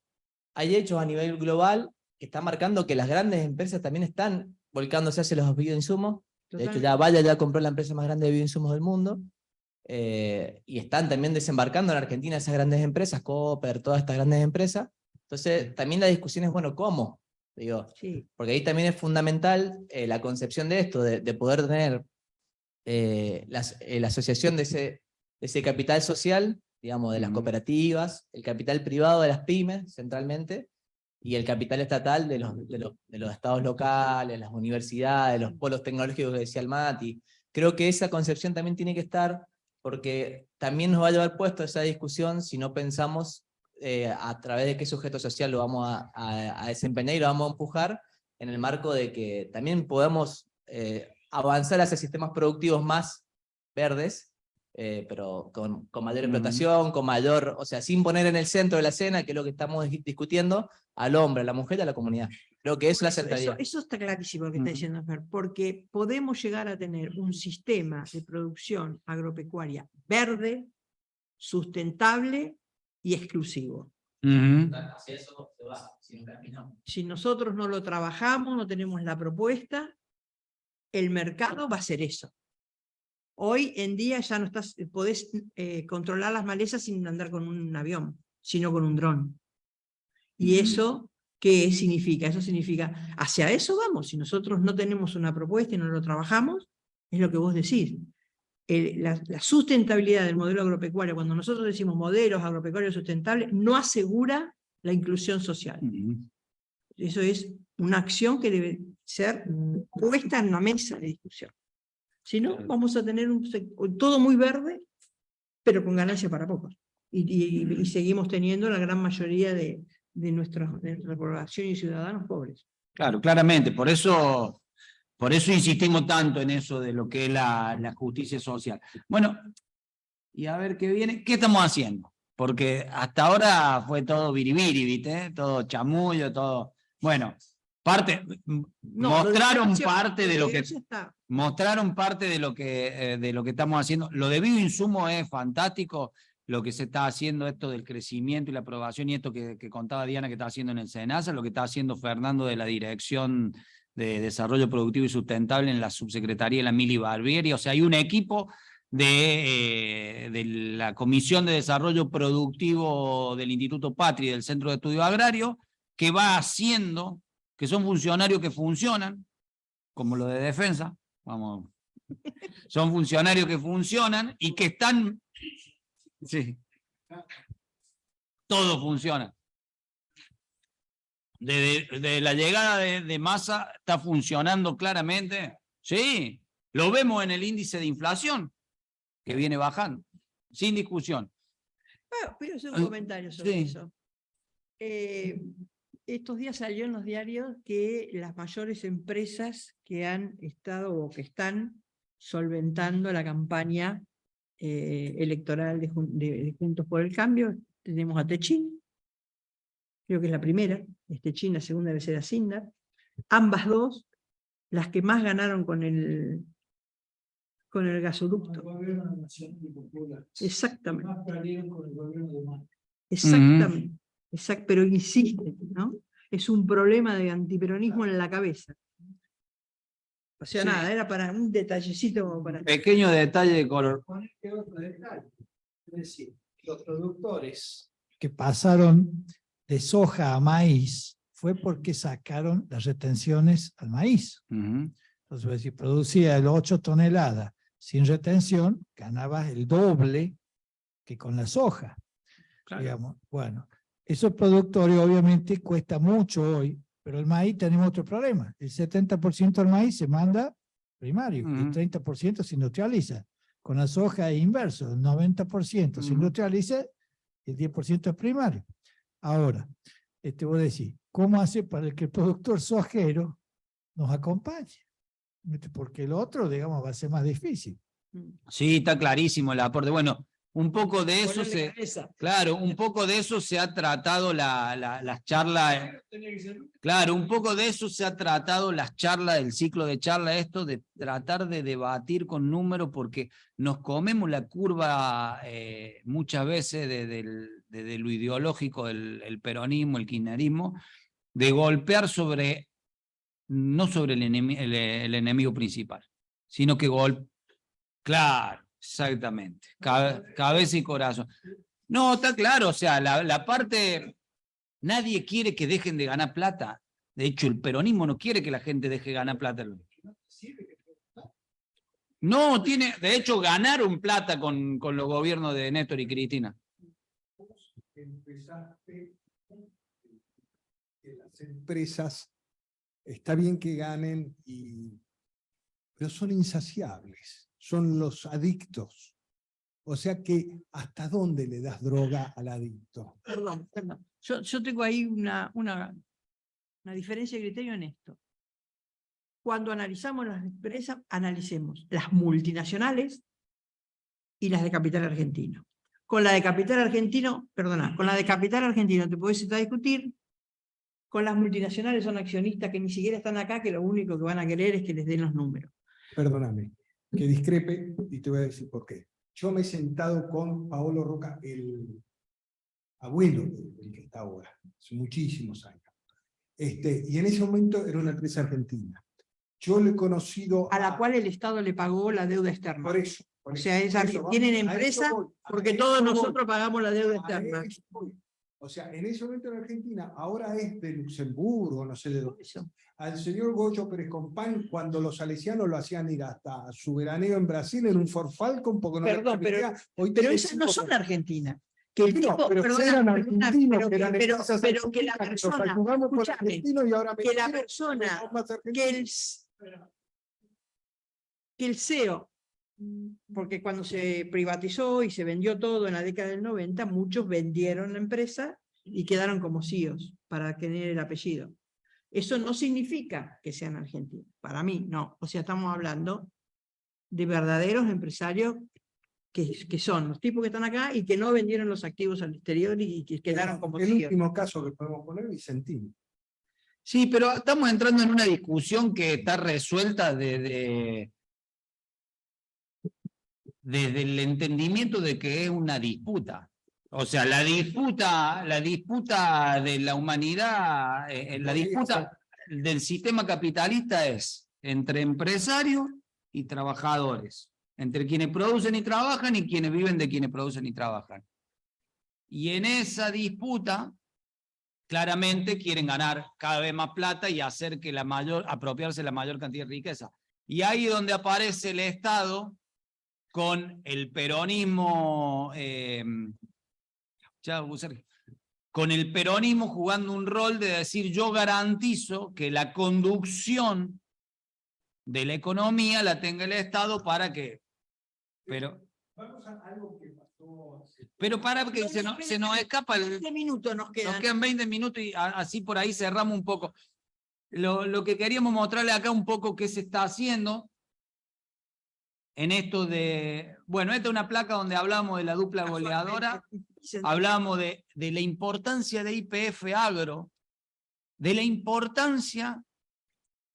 hay hechos a nivel global que están marcando que las grandes empresas también están volcándose hacia los bioinsumos. De hecho, ya compró la empresa más grande de bioinsumos del mundo, y están también desembarcando en Argentina esas grandes empresas, Cooper, todas estas grandes empresas. Entonces, también la discusión es, bueno, ¿cómo? Digo, Sí. porque ahí también es fundamental la concepción de esto, de poder tener la asociación de ese capital social, digamos, de las cooperativas, el capital privado de las pymes, centralmente, y el capital estatal de los estados locales, las universidades, los polos tecnológicos que decía el Mati. Creo que esa concepción también tiene que estar, porque también nos va a llevar puesto esa discusión si no pensamos a través de qué sujeto social lo vamos a desempeñar y lo vamos a empujar, en el marco de que también podamos avanzar hacia sistemas productivos más verdes, pero con mayor explotación, con mayor, o sea, sin poner en el centro de la escena, que es lo que estamos discutiendo, al hombre, a la mujer y a la comunidad. Creo que eso es la centralidad. Eso está clarísimo lo que está diciendo Fer, porque podemos llegar a tener un sistema de producción agropecuaria verde, sustentable y exclusivo. Hacia eso se va, si no caminamos. Si nosotros no lo trabajamos, no tenemos la propuesta, el mercado va a hacer eso. Hoy en día ya no podés controlar las malezas sin andar con un avión, sino con un dron. ¿Y eso qué significa? Eso significa, hacia eso vamos. Si nosotros no tenemos una propuesta y no lo trabajamos, es lo que vos decís. la sustentabilidad del modelo agropecuario, cuando nosotros decimos modelos agropecuarios sustentables, no asegura la inclusión social. Eso es una acción que debe ser puesta en la mesa de discusión. Si no, vamos a tener todo muy verde, pero con ganancia para pocos. Y seguimos teniendo la gran mayoría de nuestra población y ciudadanos pobres. Claro, claramente, por eso insistimos tanto en eso de lo que es la justicia social. Bueno, y a ver qué viene, ¿qué estamos haciendo? Porque hasta ahora fue todo biribiri, ¿viste? Todo chamullo, todo... Bueno, mostraron parte de lo que... Mostraron parte de lo que estamos haciendo. Lo de bioinsumo es fantástico, lo que se está haciendo, esto del crecimiento y la aprobación, y esto que contaba Diana que está haciendo en el SENASA, lo que está haciendo Fernando de la Dirección de Desarrollo Productivo y Sustentable en la Subsecretaría de la Mili Barbieri. O sea, hay un equipo de la Comisión de Desarrollo Productivo del Instituto Patria y del Centro de Estudio Agrario, que va haciendo, que son funcionarios que funcionan, como lo de defensa, vamos, son funcionarios que funcionan y que están, sí, todo funciona. Desde la llegada de Massa está funcionando claramente, sí, lo vemos en el índice de inflación, que viene bajando, sin discusión. Bueno, quiero hacer un comentario sobre eso. Estos días salió en los diarios que las mayores empresas que han estado o que están solventando la campaña electoral de Juntos por el Cambio, tenemos a Techin, creo que es la primera, es Techin, la segunda debe ser Asindar, ambas dos, las que más ganaron con el gasoducto. El gobierno nacional y popular. Exactamente. Más perdieron con el gobierno de Macri. Exactamente. Pero insiste, ¿no? Es un problema de antiperonismo en la cabeza. O sea, nada, era para un detallecito. Pequeño detalle de color. Con este otro detalle. Es decir, los productores Que pasaron de soja a maíz fue porque sacaron las retenciones al maíz. Entonces, si producía 8 toneladas sin retención, ganabas el doble que con la soja. Claro. Digamos. Bueno, esos productores obviamente cuesta mucho hoy, pero el maíz tenemos otro problema. El 70% del maíz se manda primario, el 30% se industrializa. Con la soja es inverso, el 90% se industrializa y el 10% es primario. Ahora, voy a decir, ¿cómo hace para que el productor sojero nos acompañe? Porque el otro, digamos, va a ser más difícil. Sí, está clarísimo el aporte. Bueno, un poco de eso claro, un poco de eso se ha tratado las charlas. Claro, un poco de eso se ha tratado las charlas, el ciclo de charla, esto de tratar de debatir con números, porque nos comemos la curva muchas veces de lo ideológico, el peronismo, el kirchnerismo, de golpear no sobre el enemigo principal, sino que claro, exactamente, cabeza y corazón. No, está claro, o sea, la parte, nadie quiere que dejen de ganar plata. De hecho, el peronismo no quiere que la gente deje de ganar plata. No, de hecho, ganaron plata con los gobiernos de Néstor y Cristina. Empezaste que las empresas, está bien que ganen, pero son insaciables, son los adictos. O sea que, ¿hasta dónde le das droga al adicto? Perdón. Yo tengo ahí una diferencia de criterio en esto. Cuando analizamos las empresas, analicemos las multinacionales y las de capital argentino. Con la de capital argentino te podés sentar a discutir. Con las multinacionales son accionistas que ni siquiera están acá, que lo único que van a querer es que les den los números. Perdóname, que discrepe y te voy a decir por qué. Yo me he sentado con Paolo Roca, el abuelo del que está ahora, hace muchísimos años. Y en ese momento era una empresa argentina. Yo le he conocido... A la cual el Estado le pagó la deuda externa. Por eso. O sea, tienen empresa porque todos nosotros pagamos la deuda externa. O sea, en ese momento en Argentina, ahora es de Luxemburgo, no sé de Por dónde. eso. Al señor Goyo Pérez Compán, cuando los salesianos lo hacían ir hasta su veraneo en Brasil en un Ford Falcon, porque no Perdón, había carretera, hoy Pero tiene esas no son 5%. Argentinas. Que el No, tipo, pero perdona, eran perdona, argentinos, pero que eran pero- empresas pero que la argentinas, nos persona, ayudamos por escúchame, argentinos y ahora que la me persona, somos más que argentinos. el CEO, porque cuando se privatizó y se vendió todo en la década del 90, muchos vendieron la empresa y quedaron como CEOs para tener el apellido. Eso no significa que sean argentinos, para mí no. O sea, estamos hablando de verdaderos empresarios que son los tipos que están acá y que no vendieron los activos al exterior y que quedaron como El CEOs. último caso que podemos poner, Vicentino. Sí, pero estamos entrando en una discusión que está resuelta desde el entendimiento de que es una disputa. O sea, la disputa de la humanidad, la disputa del sistema capitalista es entre empresarios y trabajadores, entre quienes producen y trabajan y quienes viven de quienes producen y trabajan. Y en esa disputa, claramente quieren ganar cada vez más plata y hacer que apropiarse la mayor cantidad de riqueza. Y ahí es donde aparece el Estado con el peronismo, con el peronismo jugando un rol de decir yo garantizo que la conducción de la economía la tenga el Estado para que, Vamos a algo que pasó. pero para que se nos escapa el... 20 minutos nos quedan. Nos quedan 20 minutos y así por ahí cerramos un poco. Lo que queríamos mostrarle acá un poco qué se está haciendo en esto de... Bueno, esta es una placa donde hablamos de la dupla goleadora, hablamos de la importancia de YPF Agro, de la importancia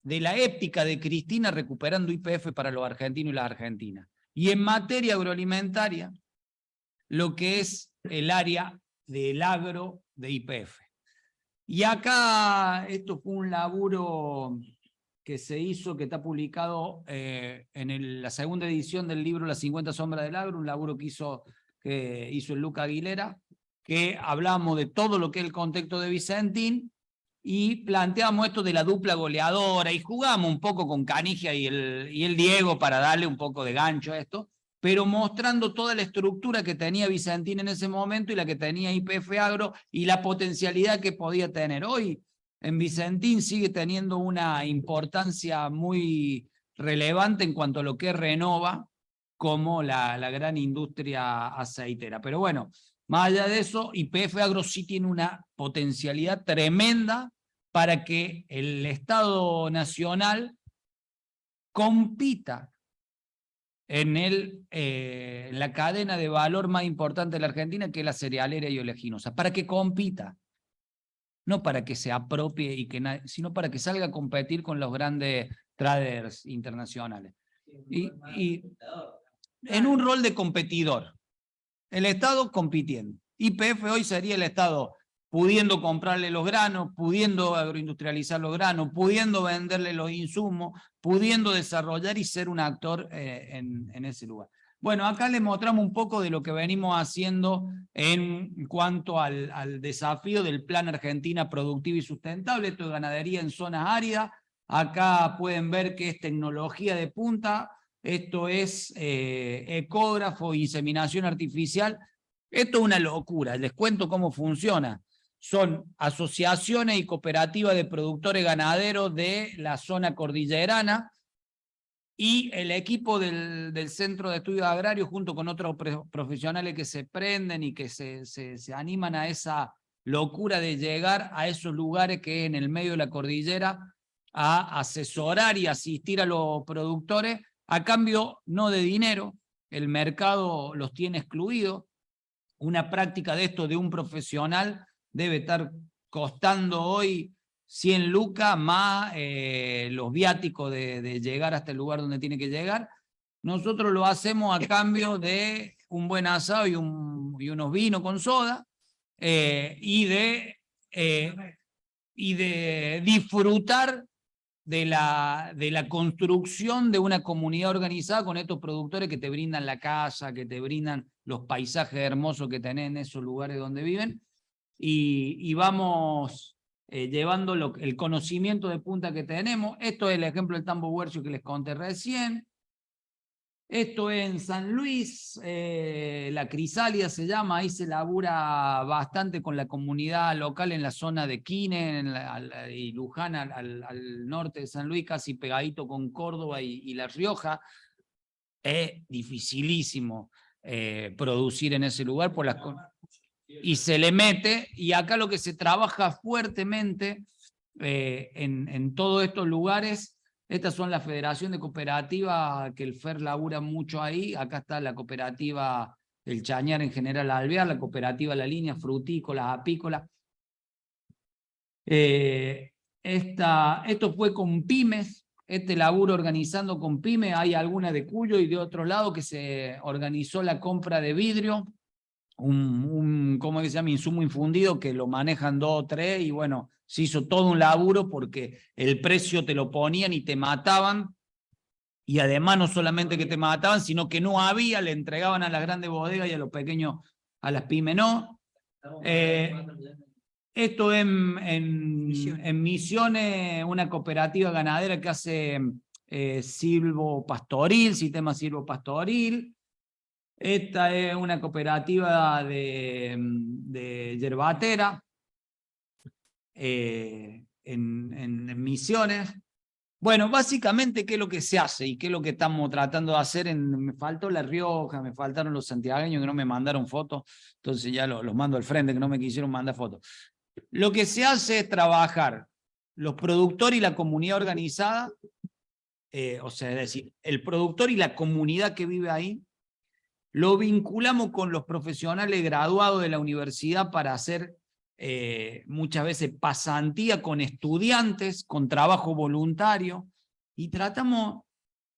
de la épica de Cristina recuperando YPF para los argentinos y las argentinas. Y en materia agroalimentaria, lo que es el área del agro de YPF. Y acá, esto fue un laburo que se hizo, que está publicado en la segunda edición del libro Las 50 sombras del agro, un laburo que hizo el Luca Aguilera, que hablamos de todo lo que es el contexto de Vicentín, y planteamos esto de la dupla goleadora, y jugamos un poco con Canigia y el Diego para darle un poco de gancho a esto, pero mostrando toda la estructura que tenía Vicentín en ese momento y la que tenía YPF Agro y la potencialidad que podía tener. Hoy en Vicentín sigue teniendo una importancia muy relevante en cuanto a lo que es Renova, como la gran industria aceitera. Pero bueno, más allá de eso, YPF Agro sí tiene una potencialidad tremenda para que el Estado Nacional compita en la cadena de valor más importante de la Argentina, que es la cerealera y oleaginosa, para que compita, no para que se apropie, sino para que salga a competir con los grandes traders internacionales. Y en un rol de competidor, el Estado compitiendo. YPF hoy sería el Estado pudiendo comprarle los granos, pudiendo agroindustrializar los granos, pudiendo venderle los insumos, pudiendo desarrollar y ser un actor en ese lugar. Bueno, acá les mostramos un poco de lo que venimos haciendo en cuanto al desafío del Plan Argentina Productiva y Sustentable. Esto es ganadería en zonas áridas. Acá pueden ver que es tecnología de punta. Esto es ecógrafo, inseminación artificial. Esto es una locura. Les cuento cómo funciona. Son asociaciones y cooperativas de productores ganaderos de la zona cordillerana, y el equipo del Centro de Estudios Agrarios, junto con otros profesionales que se prenden y que se animan a esa locura de llegar a esos lugares que en el medio de la cordillera, a asesorar y asistir a los productores, a cambio no de dinero. El mercado los tiene excluidos. Una práctica de esto de un profesional debe estar costando hoy 100 lucas más los viáticos de llegar hasta el lugar donde tiene que llegar. Nosotros lo hacemos a cambio de un buen asado y unos vinos con soda, y de disfrutar de la construcción de una comunidad organizada con estos productores que te brindan la casa, que te brindan los paisajes hermosos que tenés en esos lugares donde viven. y vamos llevando el conocimiento de punta que tenemos. Esto es el ejemplo del tambo huercio que les conté recién. Esto es en San Luis, la Crisálida se llama, ahí se labura bastante con la comunidad local en la zona de Quine y Luján al norte de San Luis, casi pegadito con Córdoba y La Rioja. Es dificilísimo producir en ese lugar por y se le mete, y acá lo que se trabaja fuertemente en todos estos lugares. Estas son las federaciones de cooperativas que el FER labura mucho ahí. Acá está la cooperativa del Chañar en General Alvear, la cooperativa La Línea, frutícolas, apícolas. Esto fue con pymes, este laburo organizando con pymes. Hay alguna de Cuyo y de otro lado que se organizó la compra de vidrio, ¿cómo se llama? Insumo infundido que lo manejan 2 o 3 y bueno, se hizo todo un laburo porque el precio te lo ponían y te mataban, y además no solamente que te mataban, sino que no había, le entregaban a las grandes bodegas y a los pequeños, a las pymes no. Esto en Misiones, una cooperativa ganadera que hace silvopastoril, sistema silvopastoril. Esta es una cooperativa de yerbatera en Misiones. Bueno, básicamente, ¿qué es lo que se hace y qué es lo que estamos tratando de hacer? Me faltó La Rioja, me faltaron los santiagueños que no me mandaron fotos, entonces ya los mando al frente, que no me quisieron mandar fotos. Lo que se hace es trabajar los productores y la comunidad organizada, o sea, es decir, el productor y la comunidad que vive ahí, lo vinculamos con los profesionales graduados de la universidad para hacer muchas veces pasantía con estudiantes, con trabajo voluntario, y tratamos,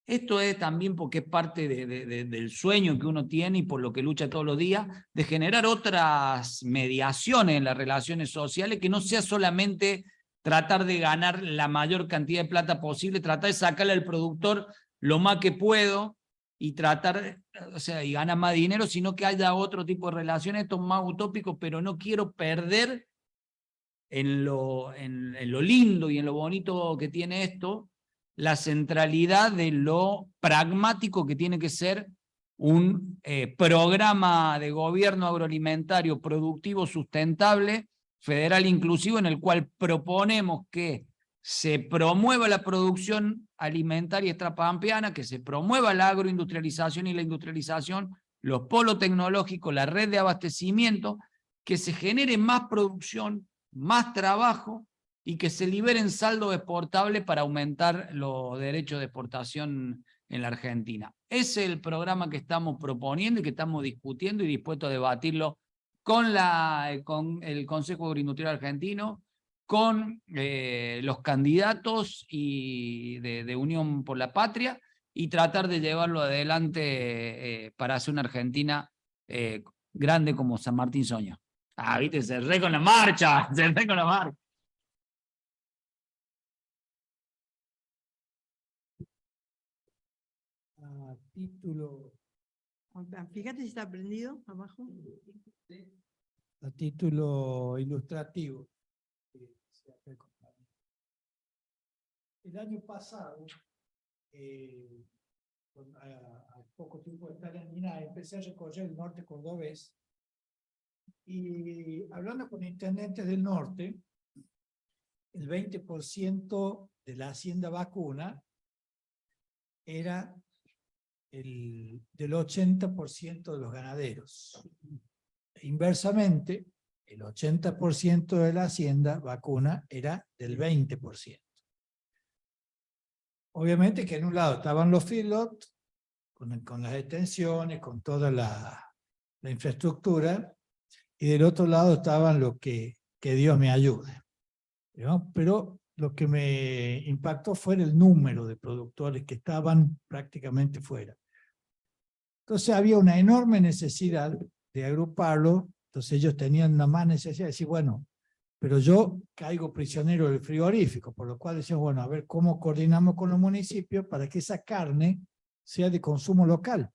esto es también porque es parte del sueño que uno tiene y por lo que lucha todos los días, de generar otras mediaciones en las relaciones sociales, que no sea solamente tratar de ganar la mayor cantidad de plata posible, tratar de sacarle al productor lo más que puedo, y tratar, o sea, y ganar más dinero, sino que haya otro tipo de relaciones. Esto es más utópico, pero no quiero perder en lo lindo y en lo bonito que tiene esto, la centralidad de lo pragmático que tiene que ser un programa de gobierno agroalimentario productivo sustentable, federal inclusivo, en el cual proponemos que se promueva la producción alimentaria extrapampeana, que se promueva la agroindustrialización y la industrialización, los polos tecnológicos, la red de abastecimiento, que se genere más producción, más trabajo y que se liberen saldos exportables para aumentar los derechos de exportación en la Argentina. Ese es el programa que estamos proponiendo y que estamos discutiendo y dispuestos a debatirlo con el Consejo Agroindustrial Argentino, con los candidatos de Unión por la Patria, y tratar de llevarlo adelante para hacer una Argentina grande como San Martín soñó. Ah, viste, cerré con la marcha, cerré con la marcha. A título, Fíjate si está prendido abajo. a título ilustrativo. El año pasado, a poco tiempo de estar en Minas, empecé a recorrer el norte cordobés, y hablando con intendentes del norte, el 20% de la hacienda vacuna era del 80% de los ganaderos. Inversamente, el 80% de la hacienda vacuna era del 20%. Obviamente que en un lado estaban los feedlots, con las extensiones, con toda la infraestructura, y del otro lado estaban lo que Dios me ayude, ¿no? Pero lo que me impactó fue el número de productores que estaban prácticamente fuera. Entonces había una enorme necesidad de agruparlo. Entonces ellos tenían una más necesidad de decir, bueno, pero yo caigo prisionero del frigorífico, por lo cual decían, bueno, a ver cómo coordinamos con los municipios para que esa carne sea de consumo local.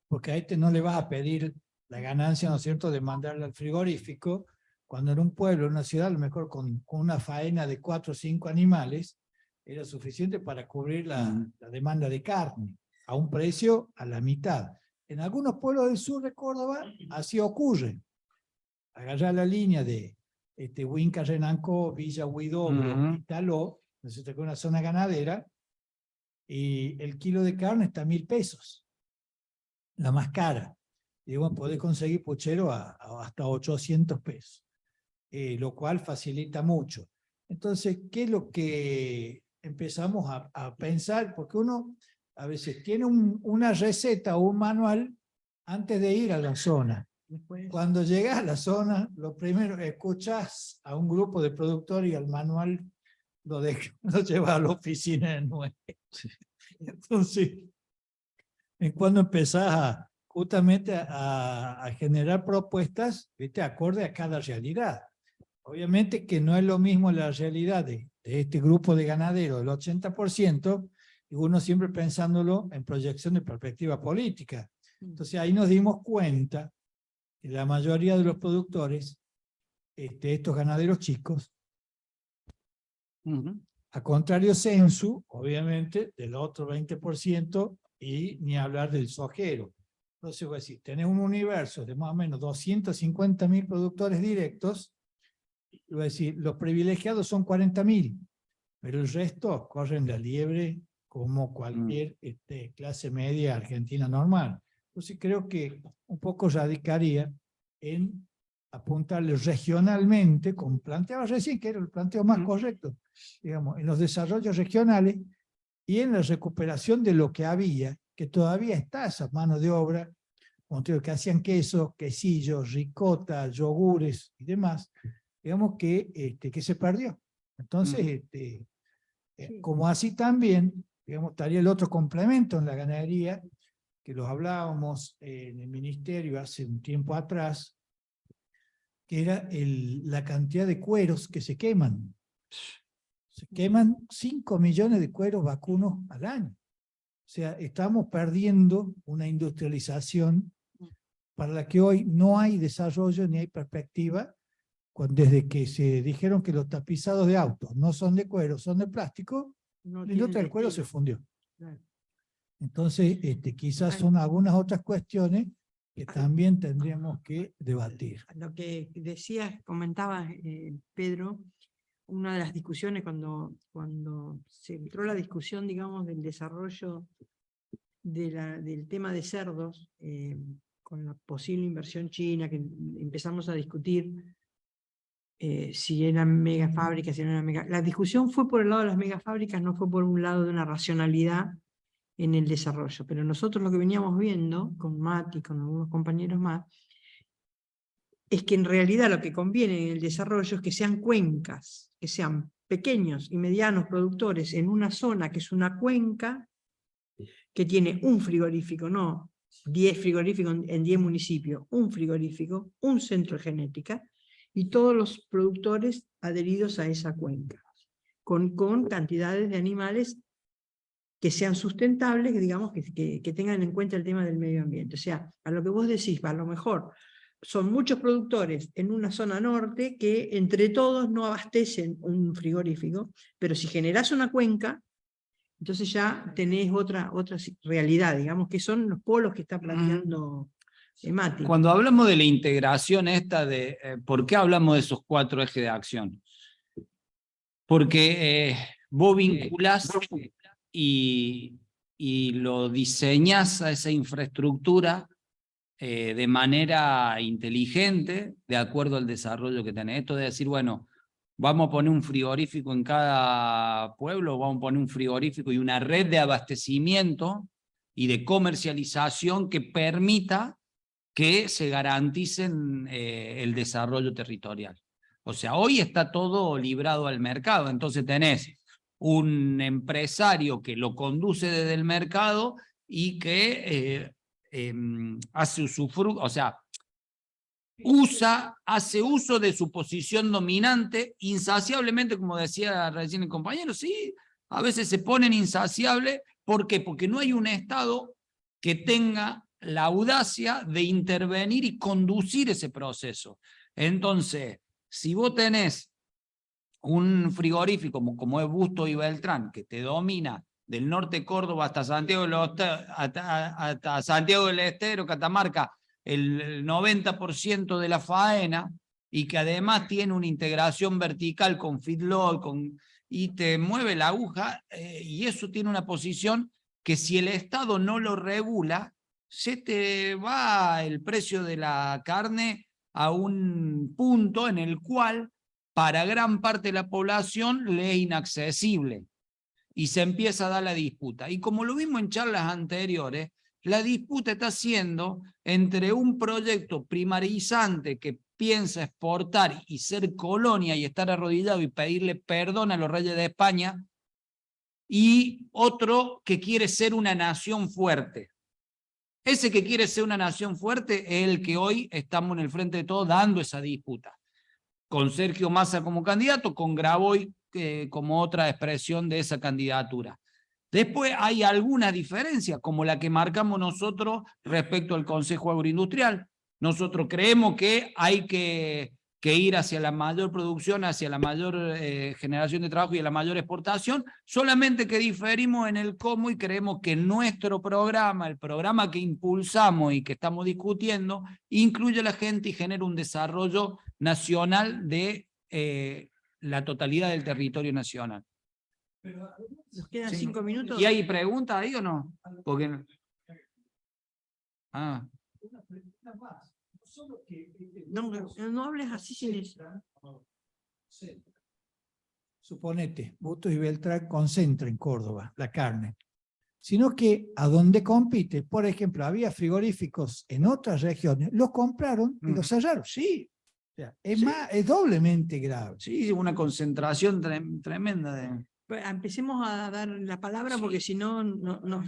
Porque a este no le vas a pedir la ganancia, ¿no es cierto?, de mandarla al frigorífico, cuando en un pueblo, en una ciudad, a lo mejor con una faena de 4 o 5 animales, era suficiente para cubrir la demanda de carne, a un precio a la mitad. En algunos pueblos del sur de Córdoba, así ocurre. Agarrar la línea de Huinca, Renanco, Villa Huidobro y Taló, necesita que una zona ganadera, y el kilo de carne está a 1.000 pesos, la más cara. Y bueno, podés conseguir puchero hasta 800 pesos, lo cual facilita mucho. Entonces, ¿qué es lo que empezamos a pensar? Porque uno a veces tiene una receta o un manual antes de ir a la zona. Cuando llegas a la zona, lo primero, escuchas a un grupo de productores y al manual lo llevas a la oficina de nuevo. Entonces, en cuando empezás justamente a generar propuestas, ¿viste? Acorde a cada realidad. Obviamente que no es lo mismo la realidad de este grupo de ganaderos, el 80%, y uno siempre pensándolo en proyección de perspectiva política. Entonces ahí nos dimos cuenta que la mayoría de los productores, estos ganaderos chicos, a contrario censu, obviamente, del otro 20%, y ni hablar del sojero. Entonces voy a decir, tenés un universo de más o menos 250.000 productores directos, y voy a decir, los privilegiados son 40.000, pero el resto corren la liebre como cualquier clase media argentina normal. Entonces creo que un poco radicaría en apuntarle regionalmente, como planteaba recién, que era el planteo más correcto, digamos, en los desarrollos regionales y en la recuperación de lo que había, que todavía está esa mano de obra, como te digo, que hacían quesos, quesillos, ricota, yogures y demás, digamos que se perdió. Entonces, como así también, digamos, estaría el otro complemento en la ganadería, que los hablábamos en el ministerio hace un tiempo atrás, que era la cantidad de cueros que se queman. Se queman 5 millones de cueros vacunos al año. O sea, estamos perdiendo una industrialización para la que hoy no hay desarrollo ni hay perspectiva, desde que se dijeron que los tapizados de autos no son de cuero, son de plástico, la industria del cuero se fundió. Claro. Entonces, quizás son algunas otras cuestiones que también tendríamos que debatir. Lo que decías, comentaba Pedro, una de las discusiones cuando se entró la discusión, digamos, del desarrollo del tema de cerdos, con la posible inversión china, que empezamos a discutir si eran megafábricas, si no eran megafábricas. La discusión fue por el lado de las megafábricas, no fue por un lado de una racionalidad en el desarrollo. Pero nosotros lo que veníamos viendo, con Mati, con algunos compañeros más, es que en realidad lo que conviene en el desarrollo es que sean cuencas, que sean pequeños y medianos productores en una zona que es una cuenca, que tiene un frigorífico, no 10 frigoríficos en 10 municipios, un frigorífico, un centro de genética, y todos los productores adheridos a esa cuenca, con cantidades de animales que sean sustentables, que digamos que tengan en cuenta el tema del medio ambiente. O sea, a lo que vos decís, a lo mejor son muchos productores en una zona norte que entre todos no abastecen un frigorífico, pero si generás una cuenca, entonces ya tenés otra realidad, digamos, que son los polos que está planteando Mati. Cuando hablamos de la integración esta de, ¿por qué hablamos de esos 4 ejes de acción? Porque vos vinculás y lo diseñás a esa infraestructura de manera inteligente, de acuerdo al desarrollo que tenés. Esto de decir, bueno, vamos a poner un frigorífico en cada pueblo, vamos a poner un frigorífico y una red de abastecimiento y de comercialización que permita que se garanticen el desarrollo territorial. O sea, hoy está todo librado al mercado, entonces tenés un empresario que lo conduce desde el mercado y que hace usufructo, o sea, hace uso de su posición dominante insaciablemente, como decía recién el compañero. Sí, a veces se ponen insaciables. ¿Por qué? Porque no hay un Estado que tenga la audacia de intervenir y conducir ese proceso. Entonces, Si vos tenés un frigorífico como es Bustos y Beltrán, que te domina del norte de Córdoba hasta Santiago hasta Santiago del Estero, Catamarca, el 90% de la faena, y que además tiene una integración vertical con feedlot, y te mueve la aguja, y eso tiene una posición que si el Estado no lo regula, se te va el precio de la carne a un punto en el cual para gran parte de la población le es inaccesible y se empieza a dar la disputa. Y como lo vimos en charlas anteriores, la disputa está siendo entre un proyecto primarizante que piensa exportar y ser colonia y estar arrodillado y pedirle perdón a los reyes de España, y otro que quiere ser una nación fuerte. Ese que quiere ser una nación fuerte es el que hoy estamos en el frente de todos dando esa disputa, con Sergio Massa como candidato, con Graboy como otra expresión de esa candidatura. Después hay alguna diferencia, como la que marcamos nosotros respecto al Consejo Agroindustrial. Nosotros creemos que hay que ir hacia la mayor producción, hacia la mayor generación de trabajo y a la mayor exportación, solamente que diferimos en el cómo, y creemos que nuestro programa, el programa que impulsamos y que estamos discutiendo, incluye a la gente y genera un desarrollo nacional de la totalidad del territorio nacional. Nos quedan Sí. 5 minutos. ¿Y hay preguntas ahí o no? Porque... Ah. Una pregunta más. No solo que No hables así sin eso. Suponete, Bustos y Beltrán concentra en Córdoba la carne, sino que a donde compite, por ejemplo, había frigoríficos en otras regiones, los compraron y los cerraron, sí. O sea, es, Sí. es doblemente grave. Sí, una concentración tremenda de... Pues, empecemos a dar la palabra porque si no, no.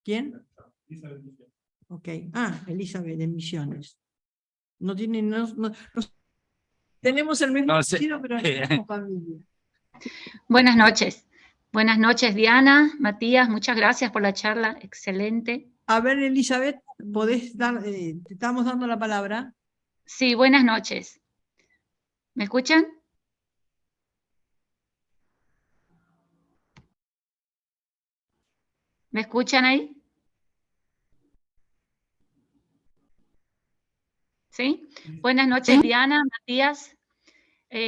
¿Quién? Ok. Ah, Elizabeth de Misiones. No tiene, no tenemos el mismo No sé. apellido, pero no somos familia. Buenas noches. Buenas noches, Diana, Matías, muchas gracias por la charla, excelente. A ver, Elizabeth, podés dar, te estamos dando la palabra. Sí, buenas noches. ¿Me escuchan? ¿Me escuchan ahí? ¿Sí? Buenas noches, Diana, Matías,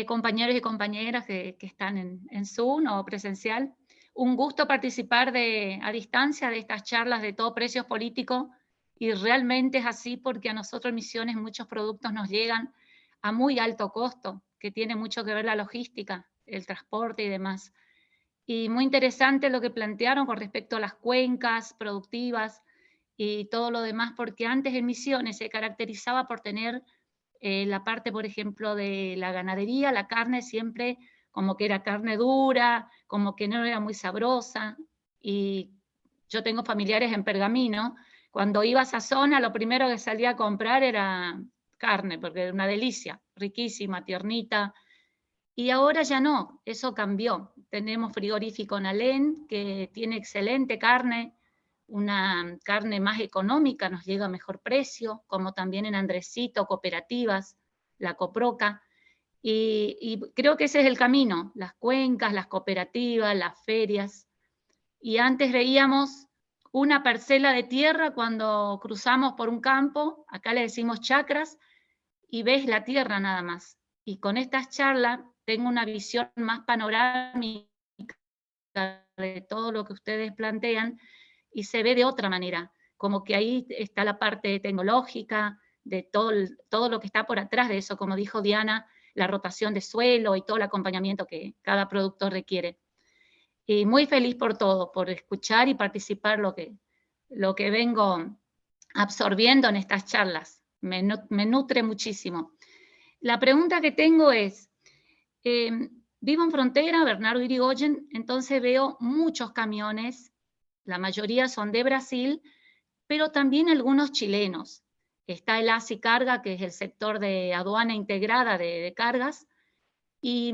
compañeros y compañeras que están en Zoom o presencial. Un gusto participar a distancia de estas charlas de todo precios políticos, y realmente es así porque a nosotros en Misiones muchos productos nos llegan a muy alto costo, que tiene mucho que ver la logística, el transporte y demás. Y muy interesante lo que plantearon con respecto a las cuencas productivas y todo lo demás, porque antes en Misiones se caracterizaba por tener la parte, por ejemplo, de la ganadería, la carne siempre como que era carne dura, como que no era muy sabrosa, y yo tengo familiares en Pergamino, cuando iba a esa zona lo primero que salía a comprar era carne, porque era una delicia, riquísima, tiernita, y ahora ya no, eso cambió. Tenemos frigorífico Nalén, que tiene excelente carne, una carne más económica, nos llega a mejor precio, como también en Andresito, cooperativas, la Coproca, y creo que ese es el camino, las cuencas, las cooperativas, las ferias. Y antes veíamos una parcela de tierra cuando cruzamos por un campo, acá le decimos chacras, y ves la tierra nada más. Y con estas charlas tengo una visión más panorámica de todo lo que ustedes plantean, y se ve de otra manera, como que ahí está la parte tecnológica, de todo lo que está por atrás de eso, como dijo Diana, la rotación de suelo y todo el acompañamiento que cada productor requiere. Y muy feliz por todo, por escuchar y participar lo que vengo absorbiendo en estas charlas. Me nutre muchísimo. La pregunta que tengo es, vivo en Frontera, Bernardo Irigoyen, entonces veo muchos camiones, la mayoría son de Brasil, pero también algunos chilenos. Está el ASI Carga, que es el sector de aduana integrada de cargas, y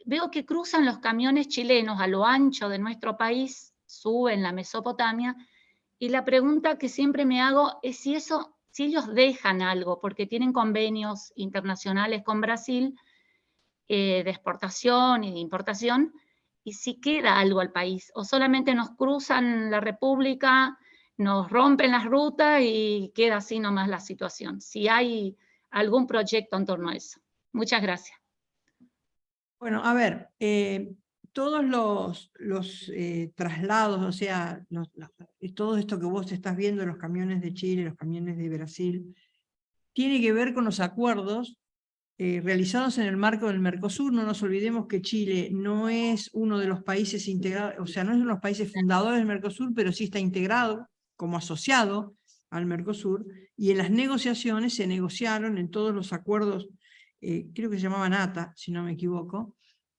veo que cruzan los camiones chilenos a lo ancho de nuestro país, suben la Mesopotamia, y la pregunta que siempre me hago es si eso si ellos dejan algo, porque tienen convenios internacionales con Brasil de exportación y de importación, y si queda algo al país, o solamente nos cruzan la República, nos rompen las rutas y queda así nomás la situación. Si hay algún proyecto en torno a eso. Muchas gracias. Bueno, a ver, todos los traslados, o sea, todo esto que vos estás viendo, los camiones de Chile, los camiones de Brasil, tiene que ver con los acuerdos realizados en el marco del Mercosur. No nos olvidemos que Chile no es uno de los países integrados, o sea, no es uno de los países fundadores del Mercosur, pero sí está integrado como asociado al Mercosur, y en las negociaciones se negociaron en todos los acuerdos, creo que se llamaban ATA, si no me equivoco,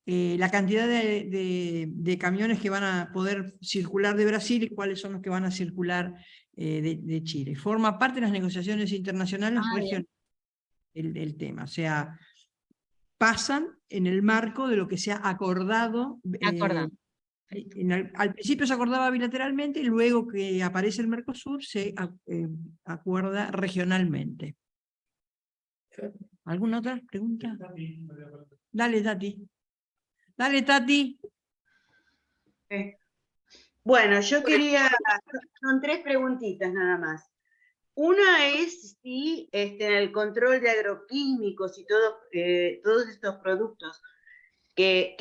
la cantidad de camiones que van a poder circular de Brasil y cuáles son los que van a circular de Chile. Forma parte de las negociaciones internacionales regionales el tema, o sea, pasan en el marco de lo que se ha acordado. Al principio se acordaba bilateralmente y luego que aparece el Mercosur se acuerda regionalmente. ¿Alguna otra pregunta? Dale, Tati. Dale, Tati. Bueno, yo quería, son 3 preguntitas nada más. Una es si en el control de agroquímicos y todos estos productos que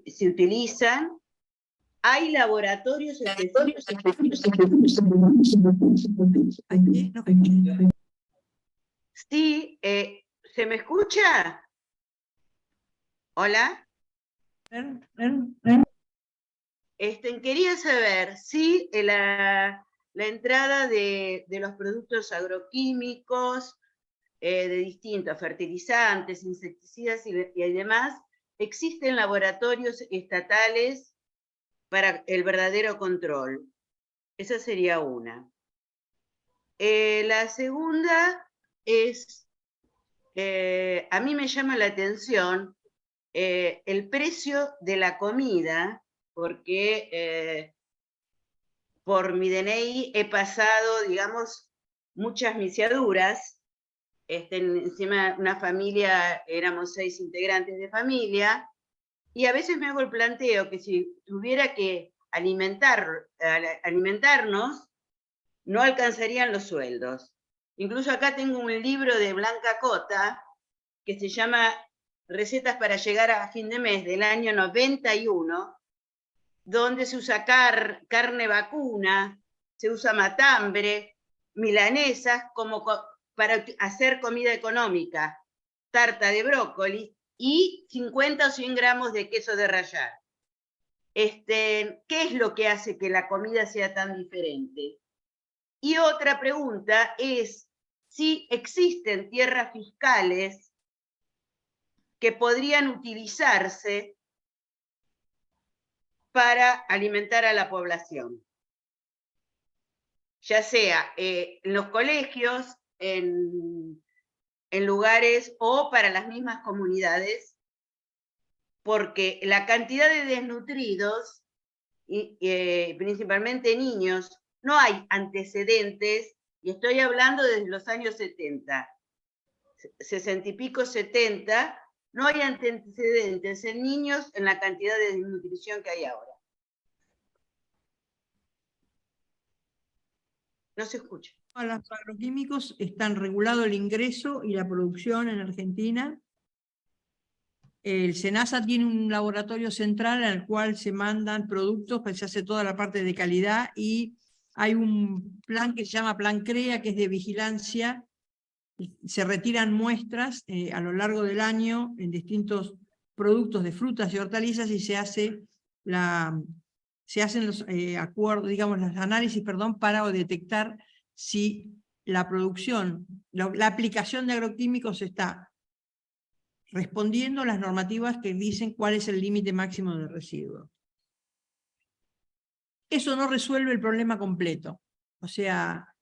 se utilizan, ¿hay laboratorios específicos? Sí, ¿se me escucha? ¿Hola? Quería saber si la entrada de los productos agroquímicos, de distintos fertilizantes, insecticidas y demás, existen laboratorios estatales para el verdadero control. Esa sería una. La segunda es, a mí me llama la atención el precio de la comida, porque por mi DNI he pasado, digamos, muchas misiaduras. Encima una familia, éramos 6 integrantes de familia, y a veces me hago el planteo que si tuviera que alimentarnos, no alcanzarían los sueldos. Incluso acá tengo un libro de Blanca Cota que se llama Recetas para llegar a fin de mes, del año 91, donde se usa carne vacuna, se usa matambre, milanesas como para hacer comida económica, tarta de brócoli y 50 o 100 gramos de queso de rallar. ¿Qué es lo que hace que la comida sea tan diferente? Y otra pregunta es si existen tierras fiscales que podrían utilizarse para alimentar a la población, ya sea en los colegios, en lugares o para las mismas comunidades, porque la cantidad de desnutridos, principalmente niños, no hay antecedentes, y estoy hablando desde los años 70, 60 y pico, 70, no hay antecedentes en niños en la cantidad de desnutrición que hay ahora. No se escucha. A los agroquímicos están regulado el ingreso y la producción en Argentina. El SENASA tiene un laboratorio central al cual se mandan productos, pues se hace toda la parte de calidad, y hay un plan que se llama Plan CREA, que es de vigilancia. Se retiran muestras a lo largo del año en distintos productos de frutas y hortalizas, y se hacen los acuerdos, digamos, los análisis, perdón, para detectar si la producción, la aplicación de agroquímicos está respondiendo a las normativas que dicen cuál es el límite máximo de residuos. Eso no resuelve el problema completo. O sea,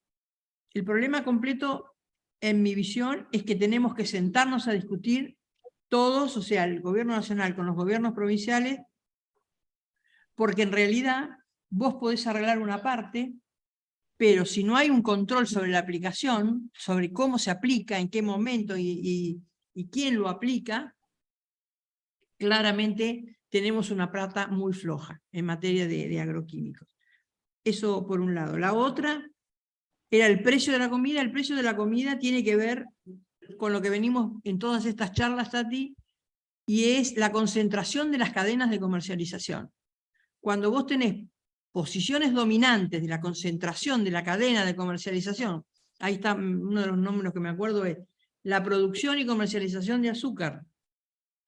el problema completo, en mi visión, es que tenemos que sentarnos a discutir todos, o sea, el gobierno nacional con los gobiernos provinciales, porque en realidad vos podés arreglar una parte, pero si no hay un control sobre la aplicación, sobre cómo se aplica, en qué momento y quién lo aplica, claramente tenemos una plata muy floja en materia de agroquímicos. Eso por un lado. La otra era el precio de la comida. El precio de la comida tiene que ver con lo que venimos en todas estas charlas, Tati, y es la concentración de las cadenas de comercialización. Cuando vos tenés posiciones dominantes de la concentración de la cadena de comercialización, ahí está uno de los números que me acuerdo, es la producción y comercialización de azúcar,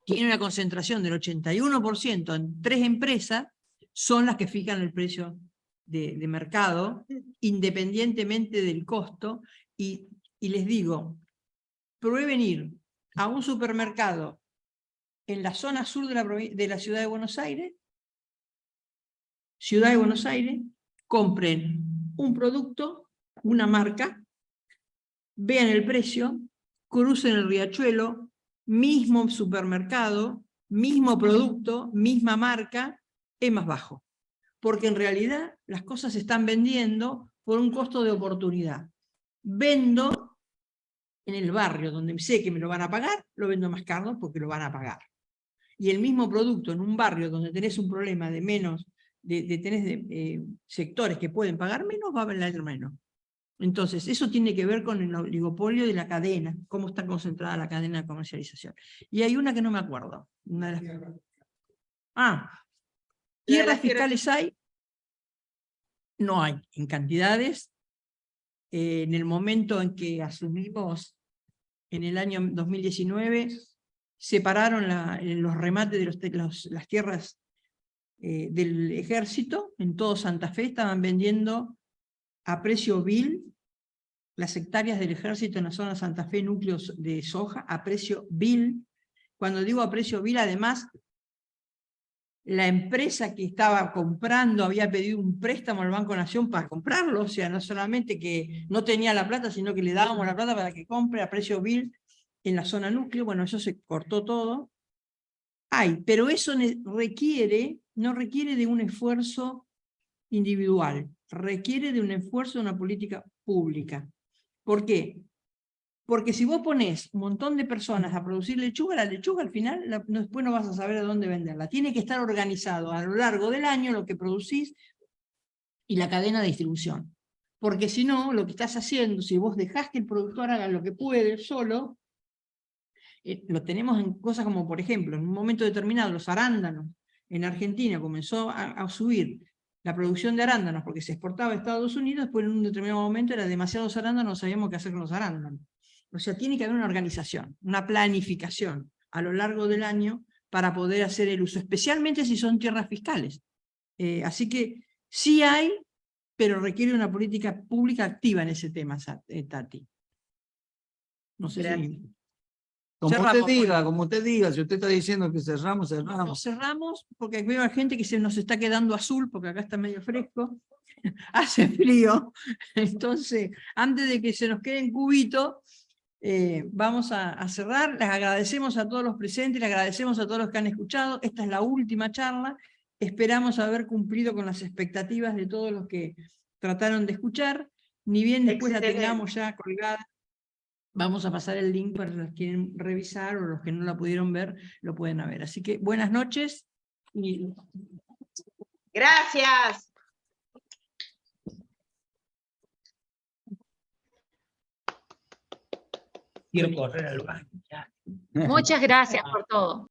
tiene una concentración del 81% en 3 empresas, son las que fijan el precio de mercado, independientemente del costo, y les digo, prueben ir a un supermercado en la zona sur de la ciudad de Buenos Aires, compren un producto, una marca, vean el precio, crucen el riachuelo, mismo supermercado, mismo producto, misma marca, es más bajo. Porque en realidad las cosas se están vendiendo por un costo de oportunidad. Vendo en el barrio donde sé que me lo van a pagar, lo vendo más caro porque lo van a pagar. Y el mismo producto en un barrio donde tenés un problema de menos, tenés sectores que pueden pagar menos, va a valer menos. Entonces, eso tiene que ver con el oligopolio de la cadena, cómo está concentrada la cadena de comercialización. Y hay una que no me acuerdo. Tierras fiscales hay, no hay en cantidades. En el momento en que asumimos, en el año 2019, separaron los remates de las tierras del ejército, en todo Santa Fe estaban vendiendo a precio vil las hectáreas del ejército en la zona Santa Fe, núcleos de soja, a precio vil. Cuando digo a precio vil, además, la empresa que estaba comprando había pedido un préstamo al Banco Nación para comprarlo, o sea, no solamente que no tenía la plata, sino que le dábamos la plata para que compre a precio vil en la zona núcleo. Bueno, eso se cortó todo. Pero eso no requiere de un esfuerzo individual, requiere de un esfuerzo de una política pública. ¿Por qué? Porque si vos ponés un montón de personas a producir lechuga, la lechuga al final después no vas a saber a dónde venderla. Tiene que estar organizado a lo largo del año lo que producís y la cadena de distribución. Porque si no, lo que estás haciendo, si vos dejás que el productor haga lo que puede solo, lo tenemos en cosas como, por ejemplo, en un momento determinado los arándanos en Argentina comenzó a subir la producción de arándanos porque se exportaba a Estados Unidos, después en un determinado momento era demasiados arándanos, no sabíamos qué hacer con los arándanos. O sea, tiene que haber una organización, una planificación a lo largo del año para poder hacer el uso, especialmente si son tierras fiscales. Así que sí hay, pero requiere una política pública activa en ese tema, Tati. No sé si... Como usted diga, si usted está diciendo que cerramos, No, cerramos. cerramos porque veo a gente que se nos está quedando azul, porque acá está medio fresco, hace frío, entonces antes de que se nos quede en cubito, vamos a cerrar. Les agradecemos a todos los presentes, les agradecemos a todos los que han escuchado. Esta es la última charla, esperamos haber cumplido con las expectativas de todos los que trataron de escuchar, ni bien después la tengamos ya colgada. Vamos a pasar el link para los que quieren revisar o los que no la pudieron ver, lo pueden ver. Así que buenas noches. Gracias. Quiero correr al baño. Muchas gracias por todo.